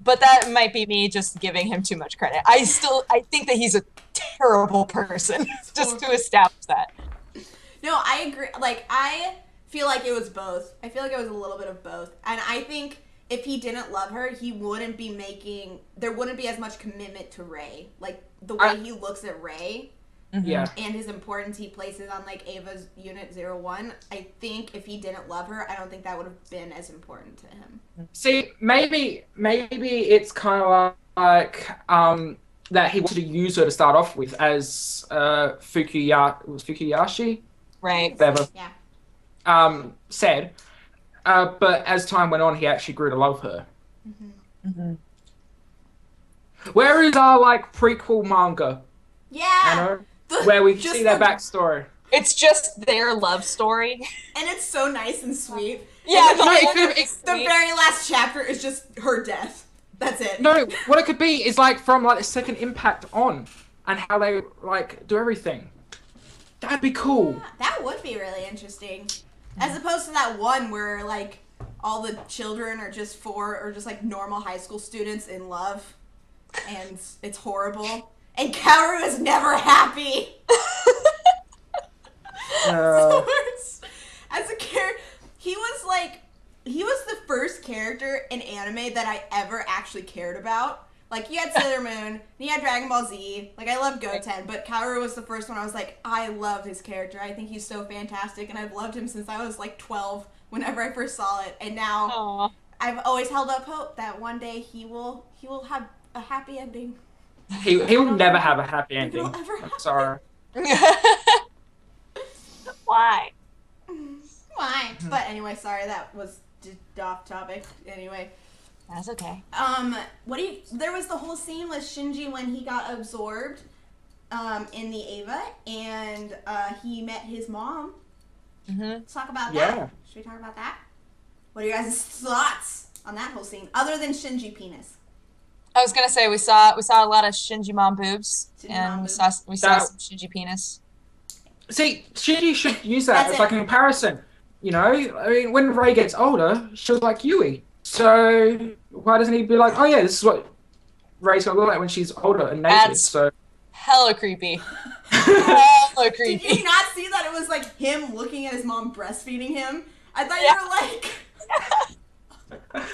But that might be me just giving him too much credit. I think that he's a terrible person, just to establish that. No, I agree. Like, I feel like it was both. I feel like it was a little bit of both. And I think if he didn't love her, he wouldn't be there wouldn't be as much commitment to Rei. Like, the way he looks at Rei Yeah. and his importance he places on, like, Ava's Unit 01, I think if he didn't love her, I don't think that would have been as important to him. See, maybe it's kind of like that he wanted to use her to start off with as Fukuyashi, Right. whatever, Yeah. said. But as time went on, he actually grew to love her. Where is our like prequel manga? Yeah. You know, where we just see their backstory. It's just their love story. And it's so nice and sweet. Yeah, And it's the very last chapter is just her death. That's it. No, what it could be is like from like the second impact on, and how they like do everything. That'd be cool. Yeah, that would be really interesting. As opposed to that one where like all the children are just like normal high school students in love, and it's horrible. And Kaoru is never happy. Uh, As a character, he was the first character in anime that I ever actually cared about. Like, you had Sailor Moon, and you had Dragon Ball Z. Like, I love Goten, but Kaoru was the first one I was like, I love his character. I think he's so fantastic, and I've loved him since I was, like, 12, whenever I first saw it. And now, Aww. I've always held up hope that one day he will have a happy ending. he will never have a happy Think ending. it'll ever I'm happen. sorry. Why? Why? But anyway, sorry, that was off topic. Anyway. That's okay. There was the whole scene with Shinji when he got absorbed in the Eva, and he met his mom. Let's talk about that. Should we talk about that? What are your guys' thoughts on that whole scene, other than Shinji penis? I was gonna say we saw a lot of Shinji mom boobs, Shinji and mom we boobs. saw some Shinji penis. See, Shinji should use that That's as like a comparison. You know, I mean, when Rei gets older, she'll like Yui. So why doesn't he be like, oh yeah, this is what Rei's gonna look like when she's older and naked? That's So hella creepy. Hella creepy. Did you not see that it was like him looking at his mom breastfeeding him? I thought you were like,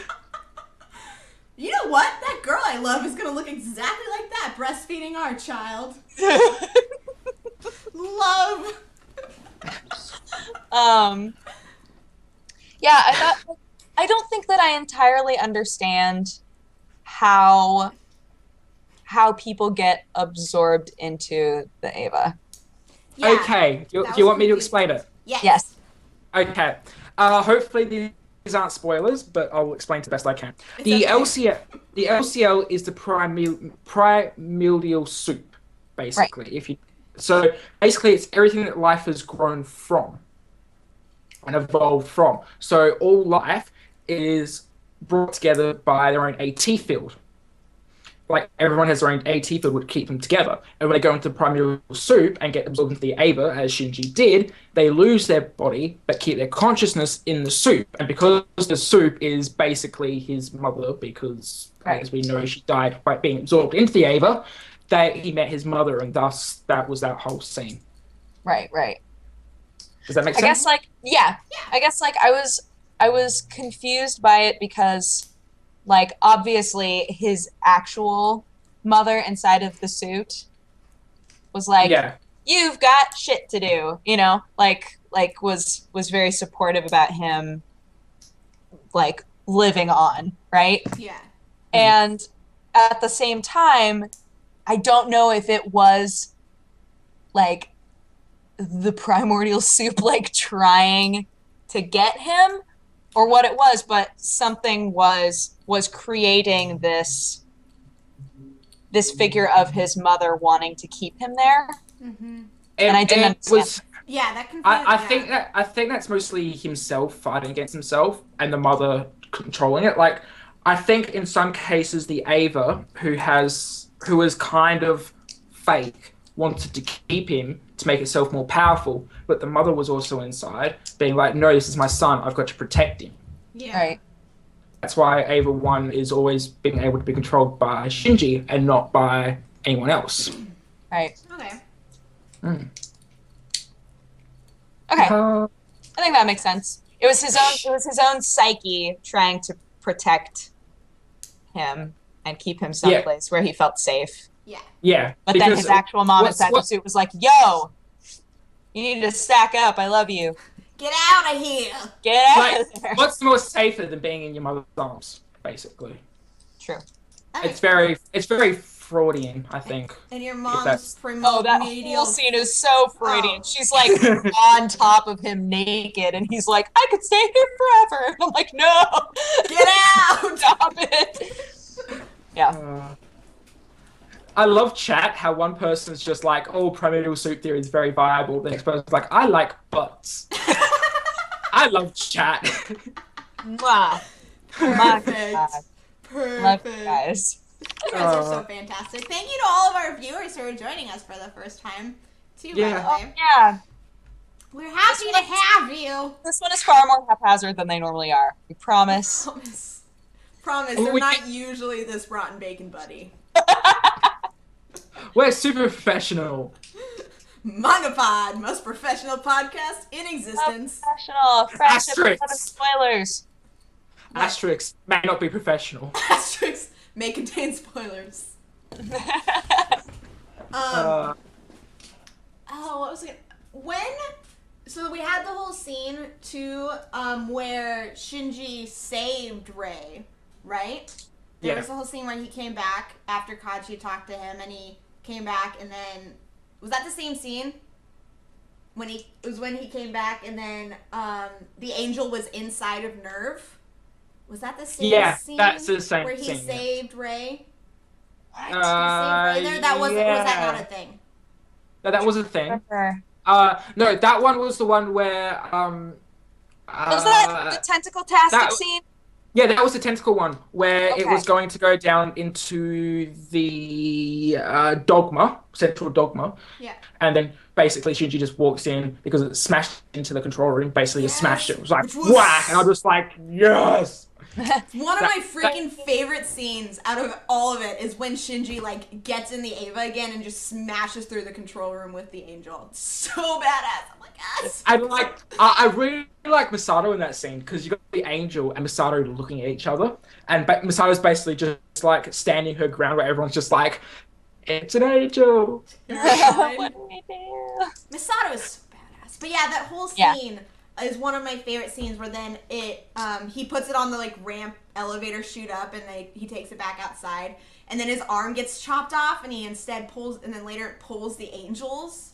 you know what? That girl I love is gonna look exactly like that, breastfeeding our child. Love. Yeah, I don't think that I entirely understand how people get absorbed into the Eva. Yeah, okay, do that you was want me to confusing. explain it? Yes. Okay. Hopefully these aren't spoilers, but I'll explain to the best I can. It's The okay. LCL is the primordial soup, basically. So basically, it's everything that life has grown from and evolved from. So all life is brought together by their own AT field. Like, everyone has their own AT field would keep them together. And when they go into primordial soup and get absorbed into the Ava, as Shinji did, they lose their body but keep their consciousness in the soup. And because the soup is basically his mother, because as we know, she died by being absorbed into the Ava, he met his mother, and thus that was that whole scene. Right. Does that make I sense? guess I guess I was confused by it because, like, obviously his actual mother inside of the suit was like, you've got shit to do, you know, like was very supportive about him, like, living on, right? Yeah. And at the same time, I don't know if it was like the primordial soup like trying to get him or what it was, but something was creating this figure of his mother wanting to keep him there. And I didn't understand. Yeah, that confused I think that's mostly himself fighting against himself and the mother controlling it. Like, I think in some cases the Ava, who is kind of fake, wanted to keep him to make itself more powerful, but the mother was also inside, being like, no, this is my son, I've got to protect him. Yeah. Right. That's why Ava 1 is always being able to be controlled by Shinji and not by anyone else. Right. Okay. Mm. Okay. Uh, I think that makes sense. It was his own psyche trying to protect him and keep him someplace where he felt safe. Yeah. yeah. But then because his actual mom inside the what- suit was like, "Yo, you need to stack up. I love you. Get out of here. Get out Like, of there." what's more safer than being in your mother's arms, basically? True. It's very Freudian, I think. And your that's- mom's Oh, that primordial. whole scene is so Freudian. Oh. She's like on top of him naked, and he's like, "I could stay here forever." And I'm like, "No, Get out. stop it." Yeah. I love chat, how one person's just like, oh, primordial soup theory is very viable. The next person's like, I like butts. I love chat. Mwah. My Perfect. God. Perfect. Love you guys. You guys are so fantastic. Thank you to all of our viewers who are joining us for the first time, too, Yeah. by the way. Yeah. We're happy to have you. This one is far more haphazard than they normally are. We promise. Promise, Well, they're we not can- usually this rotten bacon buddy. We're super professional. Mangapod, most professional podcast in existence. Professional. Friendship Asterisk. without spoilers. Asterisks may not be professional. Asterisks may contain spoilers. Uh, Oh, what was it? So we had the whole scene too, where Shinji saved Rei, right? There Yeah. was the whole scene where he came back after Kachi talked to him, and he came back, and then was that the same scene? When he came back, and then the angel was inside of Nerve. Was that the same Yeah, scene? that's the same where he scene, yeah. saved Rei. What? He saved Rei there. That wasn't. Was that not a thing? No, that was a thing. Remember. No, that one was the one where Was that the tentacle-tastic that- scene? yeah, that was the tentacle one where it Okay. was going to go down into the dogma, central dogma, Yeah. and then basically Shinji just walks in because it smashed into the control room. Basically, just Yes, smashed it. It was like which was- whack, and I was like, yes. One of That- my freaking favorite scenes out of all of it is when Shinji like gets in the Ava again and just smashes through the control room with the angel. It's so badass. I'm like, yes. And like, I really like Masato in that scene because you got the angel and Masato looking at each other, and Masato's basically just like standing her ground where everyone's just like, it's an angel. What do we do? Masato is so badass. But yeah, that whole Yeah. scene is one of my favorite scenes where then he puts it on the like ramp elevator chute up and he takes it back outside, and then his arm gets chopped off and he instead pulls, and then later it pulls the angels.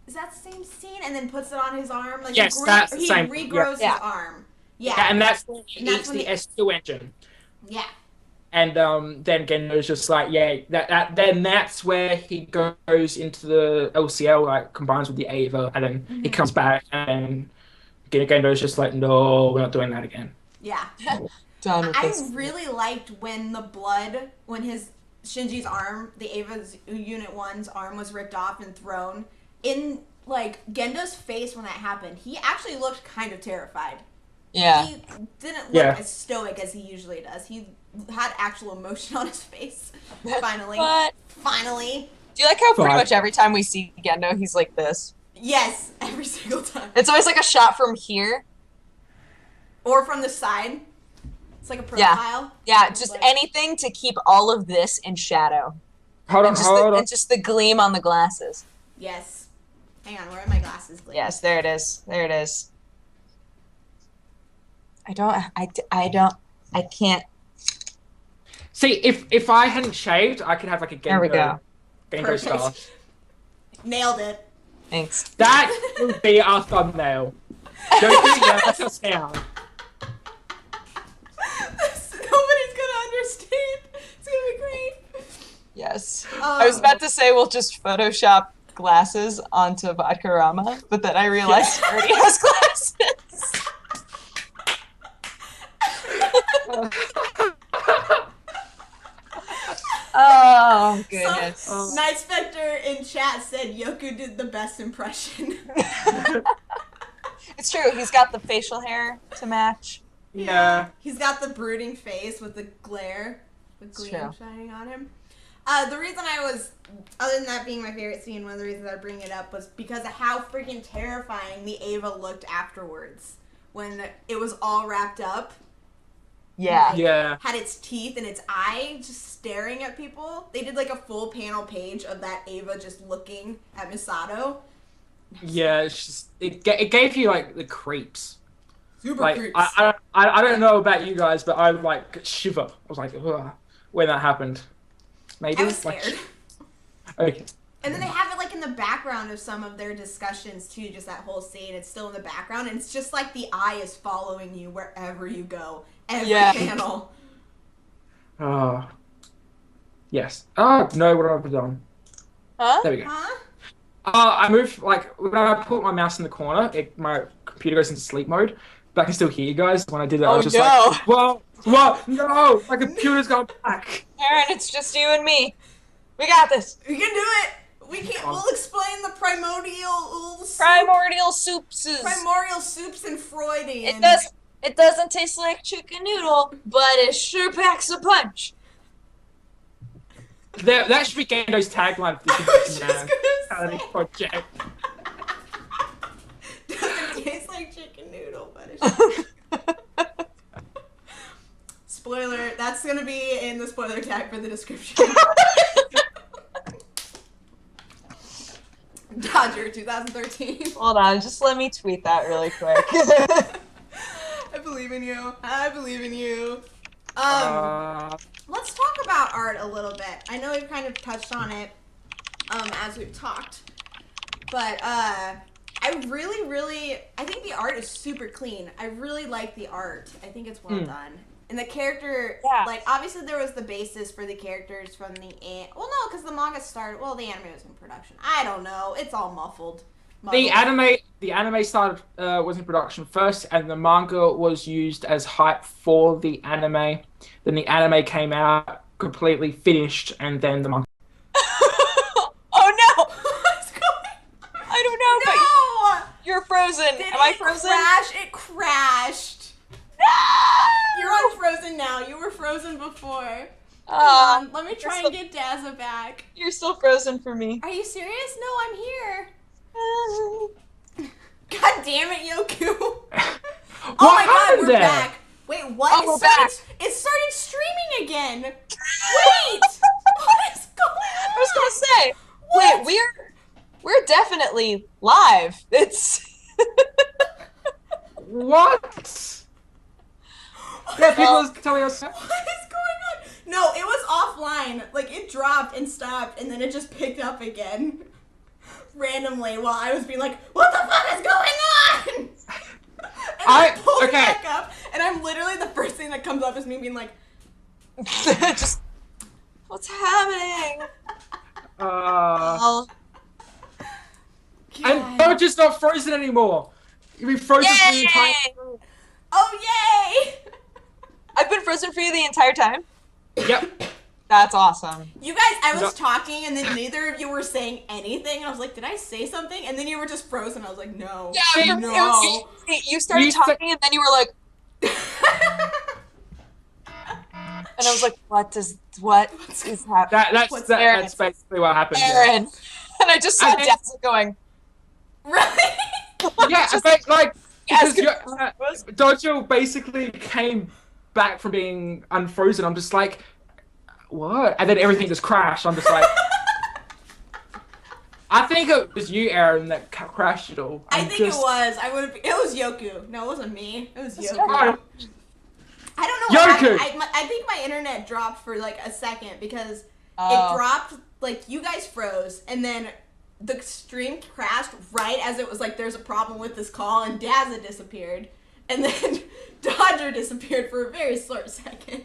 Is that the same scene? And then puts it on his arm, like Yes, that's the he same- regrows yeah. his arm. Yeah. Yeah, and that's when he And that's eats when the he- S2 engine. Yeah. And then Gendo's just like, yeah, then that's where he goes into the LCL, like combines with the Ava, and then he comes back, and then Gendo's just like, no, we're not doing that again. Yeah. Done with I this. really liked when his Shinji's arm, the Ava's Unit 1's arm was ripped off and thrown. In like Gendo's face when that happened, he actually looked kind of terrified. Yeah. He didn't look Yeah. as stoic as he usually does. He had actual emotion on his face. Finally. But Finally. do you like how pretty Fuck. much every time we see Gendo, he's like this? Yes, every single time. It's always like a shot from here. Or from the side. It's like a Yeah. profile. Yeah, just Like- anything to keep all of this in shadow. Hold on, And just, hold on. and just the gleam on the glasses. Yes. Hang on, where are my glasses? Gleam? Yes, there it is. There it is. I can't. See, if I hadn't shaved, I could have like a Gendo, There we go. Gendo Perfect. star. Nailed it. Thanks. That would be our thumbnail. Don't do that, that's our sound. Nobody's gonna understand. It's gonna be great. Yes. I was about to say we'll just Photoshop glasses onto Vodka Rama, but then I realized he already has glasses. Oh, goodness. So, Night Spectre in chat said Yoku did the best impression. It's true. He's got the facial hair to match. Yeah. He's got the brooding face with the glare, with It's gleam true. shining on him. The reason other than that being my favorite scene, one of the reasons I bring it up was because of how freaking terrifying the Ava looked afterwards when it was all wrapped up. Yeah. Yeah. Had its teeth and its eye just staring at people. They did like a full panel page of that Ava just looking at Misato. Yeah, it's just it gave you like the creeps. Super Like creeps. I don't know about you guys, but I like shiver. I was like, ugh, when that happened. Maybe I was like, scared. okay. And then they have it like in the background of some of their discussions too, just that whole scene. It's still in the background, and it's just like the eye is following you wherever you go. Every panel. Yes. Oh no, what have I done? Huh? There we go. Huh? I moved like when I put my mouse in the corner, my computer goes into sleep mode, but I can still hear you guys. When I did that, I Oh, was just no. like, "Well, what? No, my computer's gone black." Aaron, it's just you and me. We got this. We can do it. We can. We'll explain the primordial soups and Freudian. It doesn't taste like chicken noodle, but it sure packs a punch. That should be Gando's tagline for I was this just gonna say. project. Doesn't taste like chicken noodle, but it's spoiler. That's gonna be in the spoiler tag for the description. Dodger 2013. Hold on, just let me tweet that really quick. I believe in you. I believe in you. Let's talk about art a little bit. I know we've kind of touched on it as we've talked, but I think the art is super clean. I really like the art. I think it's well done. And the character, like, obviously there was the basis for the characters from the well, no, because the manga started, well, the anime was in production. I don't know. It's all muffled. The anime started was in production first, and the manga was used as hype for the anime. Then the anime came out completely finished, and then the manga. Oh no! What's going on? I don't know, No! but you're frozen. Did Am I it frozen? crash? It crashed. No! You're unfrozen now. You were frozen before. Hold on, let me try and get Dazza back. You're still frozen for me. Are you serious? No, I'm here. God damn it, Yoku. Oh my god, we're there? back. Wait, what? Oh, we're back. It started streaming again. Wait. What is going on? I was gonna say, What? wait, we're definitely live. It's What? Yeah, people are telling us. What is going on? No, it was offline. Like, it dropped and stopped, and then it just picked up again. Randomly, while I was being like, what the fuck is going on? And I pulled it back up, and I'm literally, the first thing that comes up is me being like, just what's happening? And God. you're just not frozen anymore. You've been frozen for the entire. Oh, yay! I've been frozen for you the entire time. Yep. That's awesome. You guys, I was talking, and then neither of you were saying anything. I was like, did I say something? And then you were just frozen. I was like, no. Yeah, no. you started talking, and then you were like, and I was like, what is happening? That's basically what happened. Aaron. And I just saw Dazzle going, Really? Yeah, Just- like Yes, because Dojo basically came back from being unfrozen. I'm just like, what? And then everything just crashed. I'm just like, I think it was you, Aaron, that crashed it all. I think it was. It was Yoku. No, it wasn't me. It was Yoku. Oh, I don't know what Yoku! happened. I think my internet dropped for like a second because Oh. it dropped, like, you guys froze, and then the stream crashed right as it was like, there's a problem with this call, and Dazza disappeared. And then Dodger disappeared for a very short second.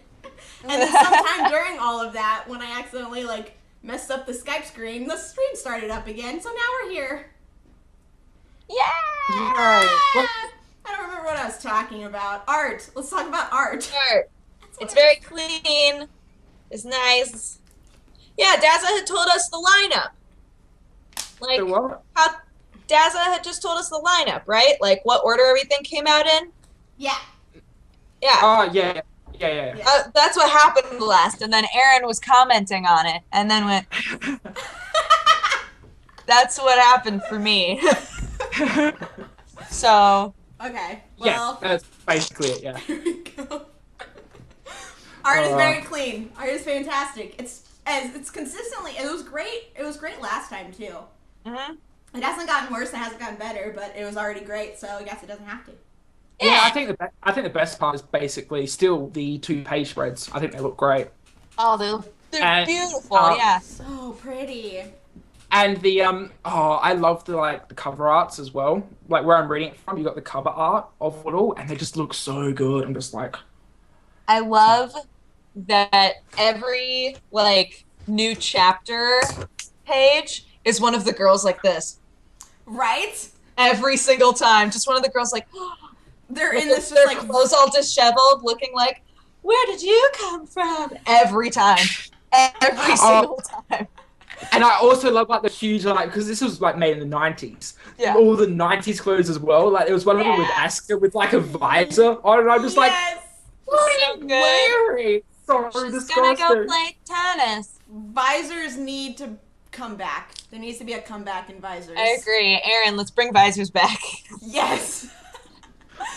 And then sometime during all of that, when I accidentally, like, messed up the Skype screen, the stream started up again, so now we're here. yeah. Well, I don't remember what I was talking about. Art. Let's talk about art. Art. It's very clean. It's nice. Yeah, Dazza had told us the lineup. Like, so what? how Dazza had just told us the lineup, right? Like, what order everything came out in? Yeah. Yeah. Oh, yeah. Yeah. That's what happened last. And then Aaron was commenting on it and then went, that's what happened for me. So. Okay. Yeah, Well. that's basically it, yeah. Here we go. Art is very clean. Art is fantastic. It's consistently. It was great. It was great last time too. Mhm. It hasn't gotten worse. It hasn't gotten better, but it was already great. So I guess it doesn't have to. Yeah, I think the best part is basically still the 2 page spreads. I think they look great. Oh, they're beautiful. Yeah. So pretty. And the I love the cover arts as well. Like where I'm reading it from, you got the cover art of it all, and they just look so good. I'm just like, I love that every new chapter page is one of the girls like this. Right? Every single time, just one of the girls they're in this their just clothes all disheveled, looking like, where did you come from? Every time. Every single time. And I also love the huge because this was made in the 90s. Yeah. All the 90s clothes as well. Like there was one of them with Asuka with a visor on, and I'm just what are you wearing? So She's disgusting. gonna go play tennis. Visors need to come back. There needs to be a comeback in visors. I agree. Aaron, let's bring visors back. Yes.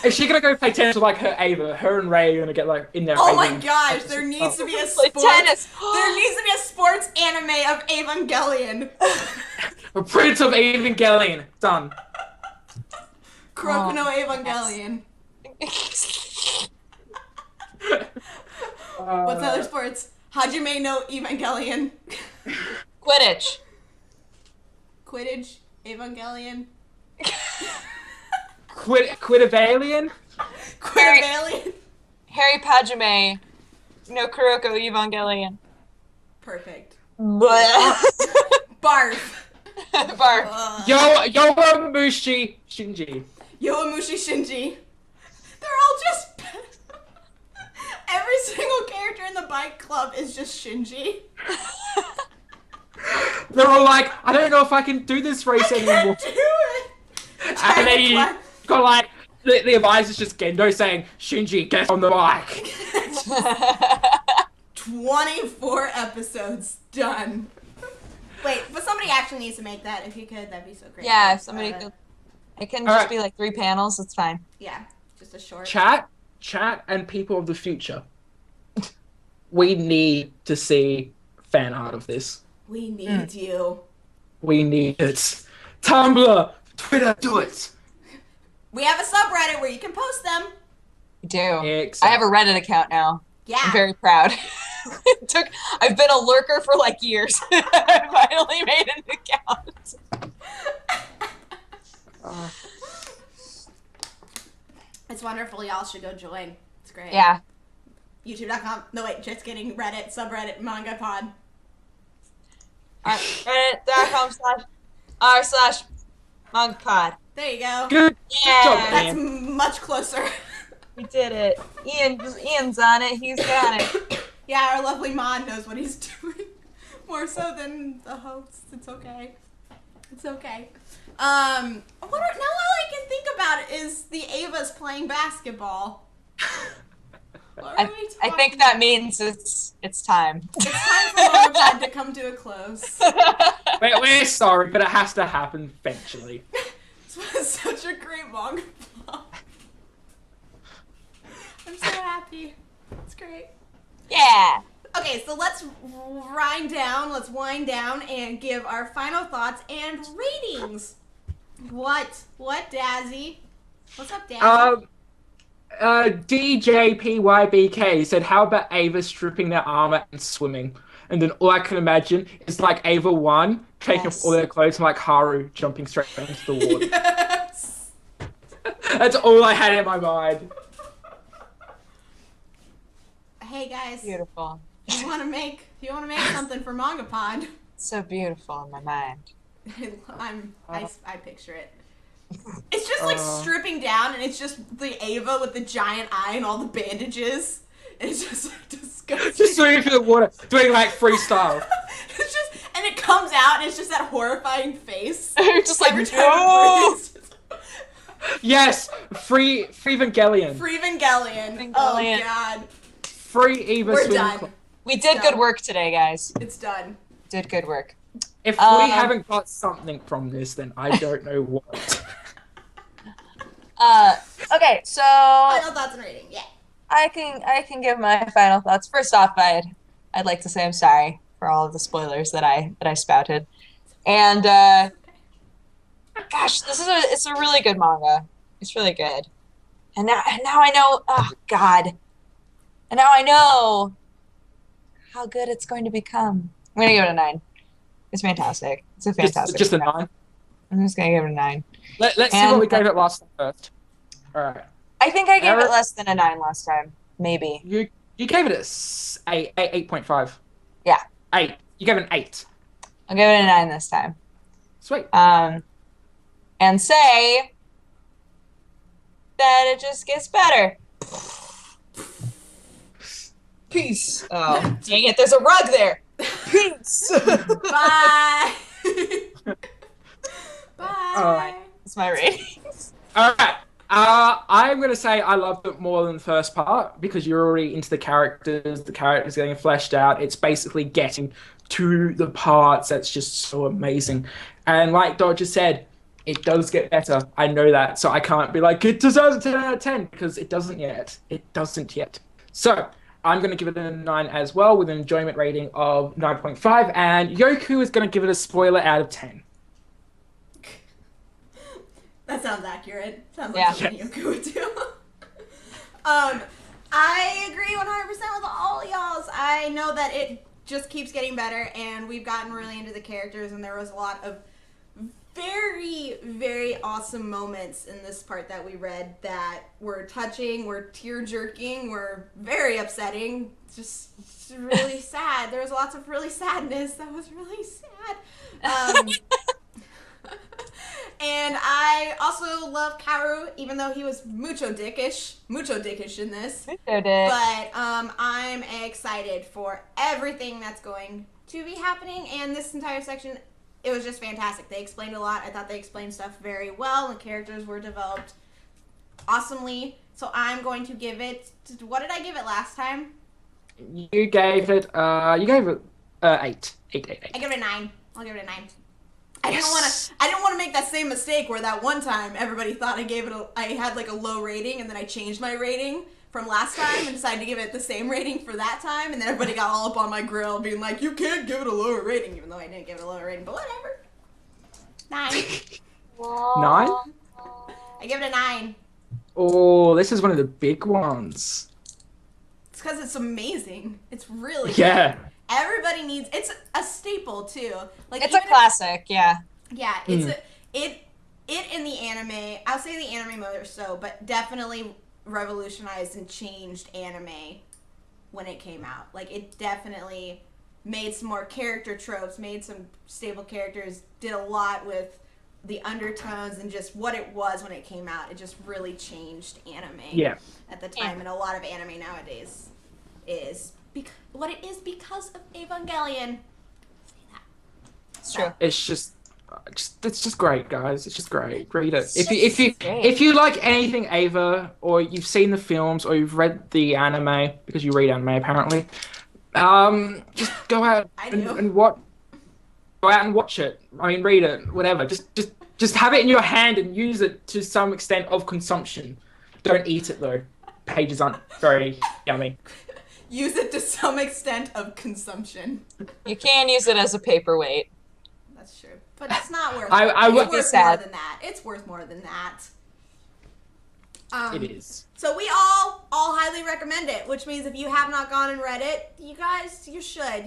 Is she gonna go play tennis with her Ava? Her and Ray are gonna get in there. Oh my gosh! There needs to be a Play sports. tennis. There needs to be a sports anime of Evangelion. A Prince of Evangelion. Done. Kuroko no Oh, Evangelion. What's other sports? Hajime no Evangelion. Quidditch. Quidditch Evangelion. Quidavalion? Quidavalion. Harry Pajime. No Kuroko Evangelion. Perfect. Barf. Barf. Yowamushi Shinji. Yowamushi Shinji. They're all just... Every single character in the bike club is just Shinji. They're all I don't know if I can do this race anymore. Do it. And then you got the advisor's just Gendo saying, Shinji, get on the bike. 24 episodes done. Wait, but somebody actually needs to make that. If you could, that'd be so great. Yeah, if somebody could. It can just be 3 panels. It's fine. Yeah, just a short. Chat, and people of the future. We need to see fan art of this. We need you. We need it. Tumblr, Twitter, do it. We have a subreddit where you can post them. I do. Exactly. I have a Reddit account now. Yeah. I'm very proud. I've been a lurker for years. I finally made an account. It's wonderful. Y'all should go join. It's great. Yeah. YouTube.com. No, wait. Just kidding. Reddit, subreddit, MangaPod. Reddit.com/r/mangapod. There you go. Good Yeah. job, That's man. much closer. We did it. Ian's on it. He's got it. Yeah, our lovely Mon knows what he's doing. More so than the host. It's okay. It's okay. Now all I can think about is the Avas playing basketball. I think that means it's time. It's time for MangaPod to come to a close. We're sorry, but it has to happen eventually. This was such a great manga plot. I'm so happy. It's great. Yeah. Okay, so let's wind down and give our final thoughts and ratings. What, Dazzy? What's up, Dazzy? DJPYBK said, how about Ava stripping their armor and swimming? And then all I can imagine is Ava 1 taking off all their clothes and Haru jumping straight into the water. Yes. That's all I had in my mind. Hey guys, Beautiful. if you want to make something for MangaPod, So beautiful in my mind. I picture it. It's just stripping down, and it's just the Ava with the giant eye and all the bandages. It's just disgusting. Just swimming through the water, doing freestyle. It's just, and it comes out, and it's just that horrifying face. You're just Every time it no. breathes. Yes, free Evangelion. Free Evangelion. Oh Evangelion. God. Free Eva We're Swim done. Club. We did Done. good work today, guys. It's done. Did good work. If we haven't got something from this, then I don't know what. Okay, so Final thoughts and rating. Yeah. I can give my final thoughts. First off, I'd like to say I'm sorry for all of the spoilers that I spouted. And gosh, it's a really good manga. It's really good. And now I know, oh God. And now I know how good it's going to become. I'm gonna give it a 9. It's fantastic. It's a fantastic. Just a 9. I'm just gonna give it a 9. Let's see what we gave it last time first. All right. I think I gave Eric? it less than a 9 last time. Maybe. You gave it a 8.5. Yeah. 8. You gave it an 8. I'll give it a 9 this time. Sweet. And say that it just gets better. Peace. Oh, dang it, there's a rug there. Peace. Bye. Bye. Alright. That's my rating. All right. I'm gonna say I loved it more than the first part because you're already into the characters. The characters getting fleshed out. It's basically getting to the parts that's just so amazing. And like Dodger said, it does get better. I know that, so I can't be like it deserves a 10 out of 10 because it doesn't yet. It doesn't yet. So I'm gonna give it a 9 as well with an enjoyment rating of 9.5, and Yoku is gonna give it a spoiler out of 10. That sounds accurate. Sounds like Yeah. something Yoku would do. I agree 100% with all y'all's. I know that it just keeps getting better, and we've gotten really into the characters, and there was a lot of very, very awesome moments in this part that we read that were touching, were tear-jerking, were very upsetting, just really sad. There was lots of really sadness. That was really sad. And I also love Kaoru, even though he was mucho dickish in this. But I'm excited for everything that's going to be happening, and this entire section, it was just fantastic. They explained a lot. I thought they explained stuff very well. The characters were developed awesomely. So I'm going to give it, what did I give it last time? You gave it 8. 8. I give it a 9. I'll give it a 9. I didn't want to make that same mistake where that one time everybody thought I had like a low rating, and then I changed my rating from last time and decided to give it the same rating for that time, and then everybody got all up on my grill being like, you can't give it a lower rating, even though I didn't give it a lower rating, but whatever. 9. 9? I give it a 9. Oh, this is one of the big ones. It's because it's amazing. It's really Yeah. good. Everybody needs, it's a staple too. Like It's a classic, yeah. Yeah, it's it in the anime. I'll say the anime more so, but definitely revolutionized and changed anime when it came out. Like it definitely made some more character tropes, made some stable characters, did a lot with the undertones and just what it was when it came out. It just really changed anime at the time, and a lot of anime nowadays is what it is because of Evangelion. It's true. It's just great, guys. It's just great. Read it. If you like anything Ava, or you've seen the films, or you've read the anime because you read anime apparently, just go out and watch. Go out and watch it. I mean, read it. Whatever. Just have it in your hand and use it to some extent of consumption. Don't eat it though. Pages aren't very yummy. Use it to some extent of consumption. You can use it as a paperweight. That's true. But it's not worth I would it's be worth sad. more than that. It's worth more than that. It is. So we all highly recommend it, which means if you have not gone and read it, you guys, you should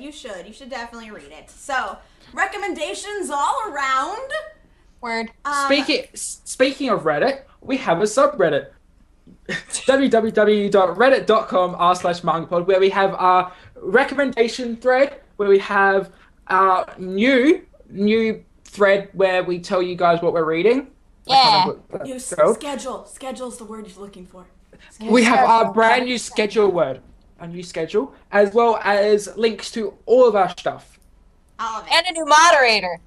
definitely read it. So, recommendations all around. Word. Speaking of Reddit, we have a subreddit. www.reddit.com/mangapod, where we have our recommendation thread, where we have our new thread where we tell you guys what we're reading. Yeah. Schedule's the word you're looking for. We have our brand new schedule as well as links to all of our stuff. All of it. And a new moderator.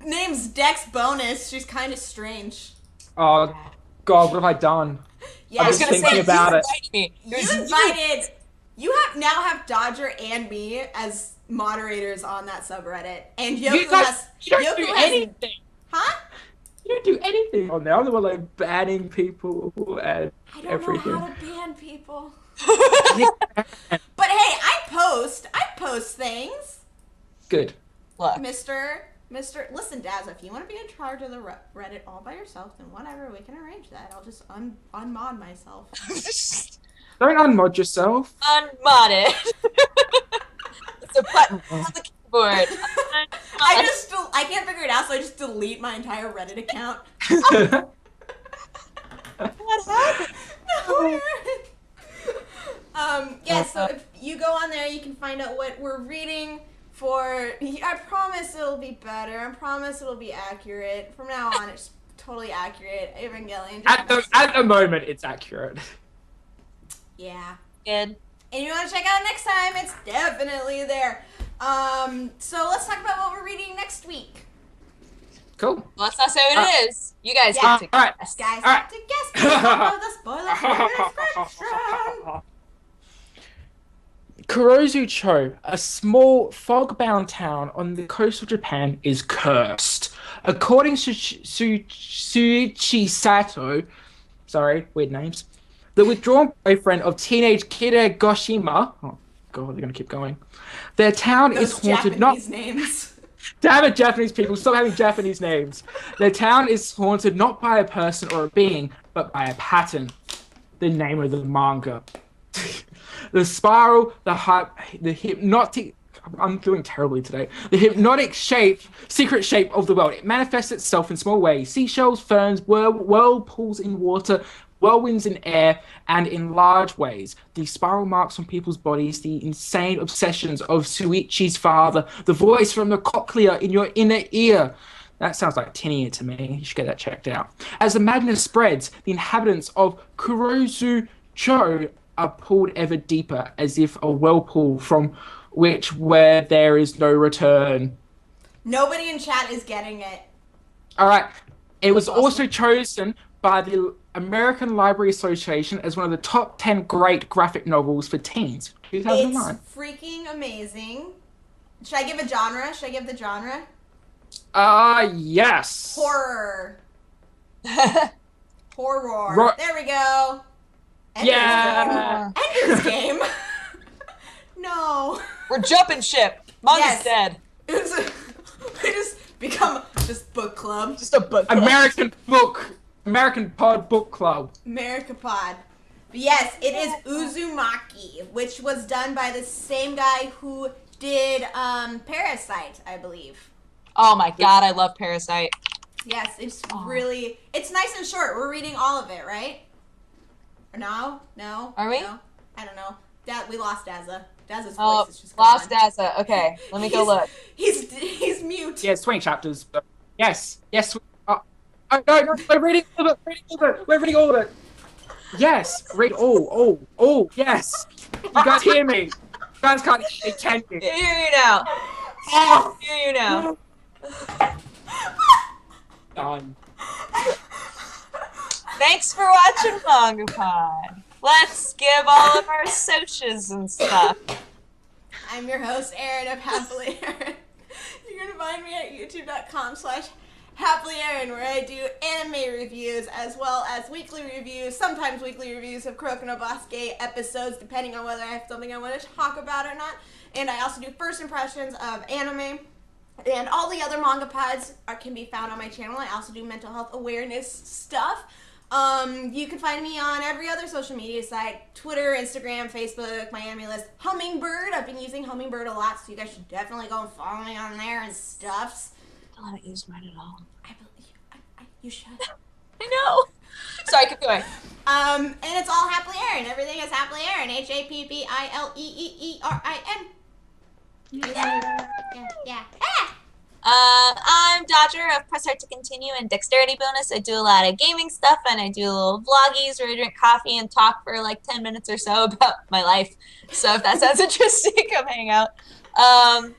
Name's Dex Bonus. She's kind of strange. Oh, God, what have I done? Yeah, I was just gonna thinking say about you it. invited me. It you was invited. You now have Dodger and me as moderators on that subreddit, and You Yoku guys, you don't Yoku do has. anything. Huh? You don't do anything on there. I'm the one like banning people and I don't everything. know how to ban people. Yeah. But hey, I post things. Good. Look, Mr. Listen, Daz, if you want to be in charge of the Reddit all by yourself, then whatever, we can arrange that. I'll just unmod myself. Don't unmod yourself. unmodded. It's a button on the keyboard. I can't figure it out, so I just delete my entire Reddit account. What happened? Yeah, so if you go on there, you can find out what we're reading for. I promise it'll be better. I promise it'll be accurate. From now on, it's totally accurate. Evangelion. At the moment, it's accurate. Yeah. Good. And you want to check out next time, it's definitely there. So let's talk about what we're reading next week. Cool. Well, let's not say what it is. You guys Yeah. get to Alright. guess. Guys, All right. have to guess the spoiler description. Kurozu-cho, a small fog-bound town on the coast of Japan, is cursed. According to Shuichi Sato, sorry, weird names, the withdrawn boyfriend of teenage Kira Goshima, oh god, they're gonna keep going, their town is Those haunted Japanese names. Damn it, Japanese people, stop having Japanese names. Their town is haunted not by a person or a being, but by a pattern. The name of the manga. The spiral, the hypnotic... I'm feeling terribly today. The hypnotic secret shape of the world. It manifests itself in small ways. Seashells, ferns, whirlpools in water, whirlwinds in air, and in large ways. The spiral marks on people's bodies, the insane obsessions of Suichi's father, the voice from the cochlea in your inner ear. That sounds like tin ear to me. You should get that checked out. As the madness spreads, the inhabitants of Kurozu-cho are pulled ever deeper, as if a whirlpool from where there is no return. Nobody in chat is getting it. All right. It was also chosen by the American Library Association as one of the top 10 great graphic novels for teens, 2009. It's freaking amazing. Should I give a genre? Should I give the genre? Yes. Horror. Horror. Ro- There we go. Yeah. Ender's Game. No. We're jumping ship. Manga's Yes. dead. We just become just book club. Just a book. American Pod Book Club. America Pod. But yes, it is Uzumaki, which was done by the same guy who did Parasite, I believe. Oh my god, I love Parasite. Yes, it's really, it's nice and short. We're reading all of it, right? Or no? No? Are we? No? I don't know. We lost Daza. Daza's voice Oh, is just lost gone. Daza. Okay, let me go look. He's mute. Yeah, it's 20 chapters. But yes. Oh, no, we're reading all of it. We're reading all of it. Yes, read all, yes. You guys hear me? You guys can't hear me, can you? I hear you now. Oh, I hear you now. done. Thanks for watching Manga Pod. Let's give all of our socials and stuff. I'm your host, Erin of HappiLeeErin. You're going to find me at youtube.com/HappiLeeErin, where I do anime reviews as well as weekly reviews, sometimes weekly reviews of Kuroko no Basuke episodes, depending on whether I have something I want to talk about or not. And I also do first impressions of anime. And all the other manga pods can be found on my channel. I also do mental health awareness stuff. You can find me on every other social media site, Twitter, Instagram, Facebook, Miami List, Hummingbird. I've been using Hummingbird a lot, so you guys should definitely go and follow me on there and stuffs. I haven't used mine at all. I believe you should. I know. Sorry, keep going. And it's all HappiLeeErin. Everything is HappiLeeErin. HappiLeeErin. Yeah. I'm Dodger of Press Start to Continue and Dexterity Bonus. I do a lot of gaming stuff, and I do little vloggies where I drink coffee and talk for like 10 minutes or so about my life. So if that sounds interesting, come hang out. I'm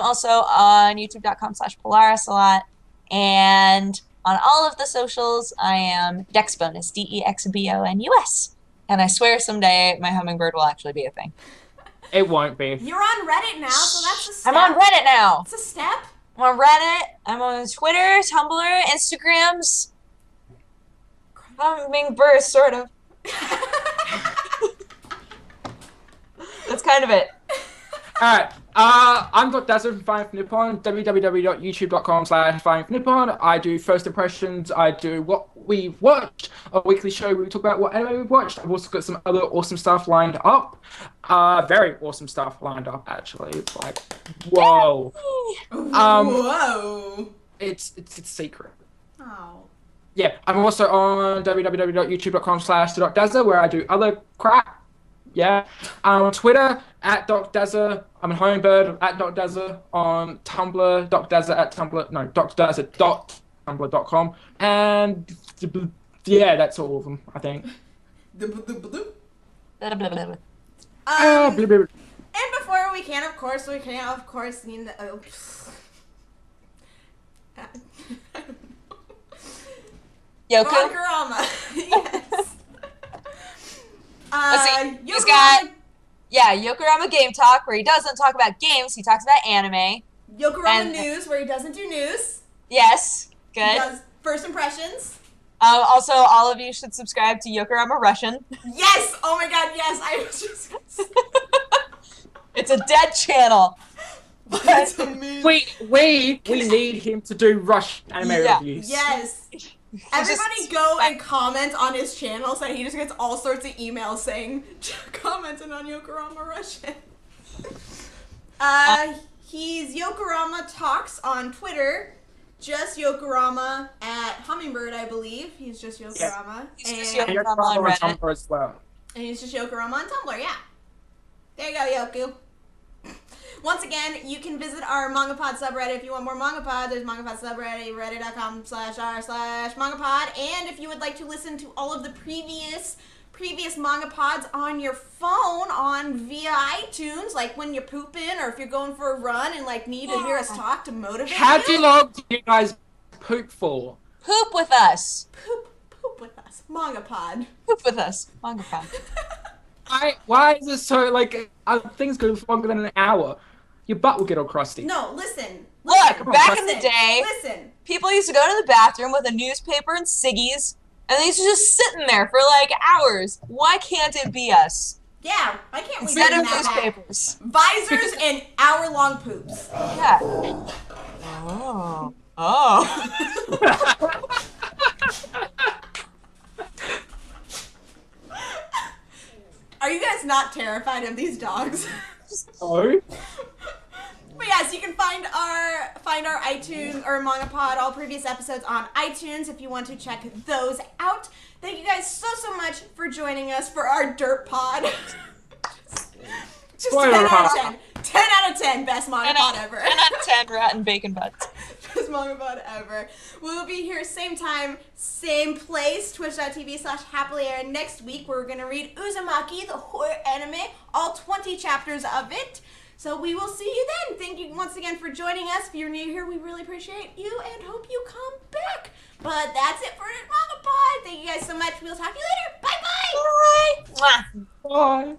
also on youtube.com/Polaris a lot, and On all of the socials, I am Dexbonus, DEXBONUS. And I swear someday my hummingbird will actually be a thing. It won't be. You're on Reddit now, so that's a step. I'm on Reddit now. It's a step. I'm on Reddit. I'm on Twitter, Tumblr, Instagrams. Hummingbird, sort of. That's kind of it. Alright, I'm Dr. from Flying from Nippon, www.youtube.com/flyingfromnippon. I do first impressions, I do what we've watched, a weekly show where we talk about what anime we've watched. I've also got some other awesome stuff lined up. Very awesome stuff lined up, actually. It's like, whoa. Whoa. It's secret. Oh. Yeah, I'm also on www.youtube.com/DocDazza, where I do other crap. Yeah, I'm on Twitter at DocDazza. I'm on Hummingbird at DocDazza. On Tumblr, DocDazza at Tumblr. No, DocDazza.tumblr.com. And yeah, that's all of them, I think. And Blah, blah, blah. before we can, of course, need the. Yoku? Monokurama. Yes. Let's see. He's got Yokorama Game Talk, where he doesn't talk about games, he talks about anime. Yokorama News, where he doesn't do news. Yes, good. He does first impressions. Also, all of you should subscribe to Yokorama Russian. Yes! Oh my god, yes! I was just gonna say. It's a dead channel. That's amazing. We need him to do Russian anime reviews. Yes. Everybody go and comment on his channel so he just gets all sorts of emails saying, commenting on Yokorama Russian. He's Yokorama Talks on Twitter. Just Yokorama at Hummingbird, I believe. He's just Yokorama. He's just And you're Yokorama on on Reddit. Tumblr as well. And he's just Yokorama on Tumblr, yeah. There you go, Yoku. Once again, you can visit our MangaPod subreddit if you want more MangaPod. There's MangaPod subreddit, reddit.com/r/MangaPod. And if you would like to listen to all of the previous MangaPods on your phone via iTunes, like when you're pooping or if you're going for a run and like need to hear us talk to motivate How you. long do you guys poop for? Poop with us. Poop with us. MangaPod. Poop with us. MangaPod. Why is it so, like, things go for longer than an hour? Your butt will get all crusty. No, listen. Look, Listen. back in the day, Listen. people used to go to the bathroom with a newspaper and ciggies, and they used to just sit in there for like hours. Why can't it be us? Yeah, why can't we Instead bring of that back? newspapers. Visors and hour-long poops. Yeah. Oh. Are you guys not terrified of these dogs? Oh. But yes, you can find our iTunes or MangaPod, all previous episodes on iTunes if you want to check those out. Thank you guys so much for joining us for our Dirt Pod. just 10 out of 10. 10 out of 10 best MangaPod ever. 10 out of 10 rat and bacon butts. Best MangaPod ever. We'll be here same time, same place, twitch.tv/HappiLeeErin next week, where we're going to read Uzumaki, the horror anime, all 20 chapters of it. So we will see you then. Thank you once again for joining us. If you're new here, we really appreciate you and hope you come back. But that's it for MangaPod. Thank you guys so much. We'll talk to you later. Bye-bye. Bye. Mwah. Bye.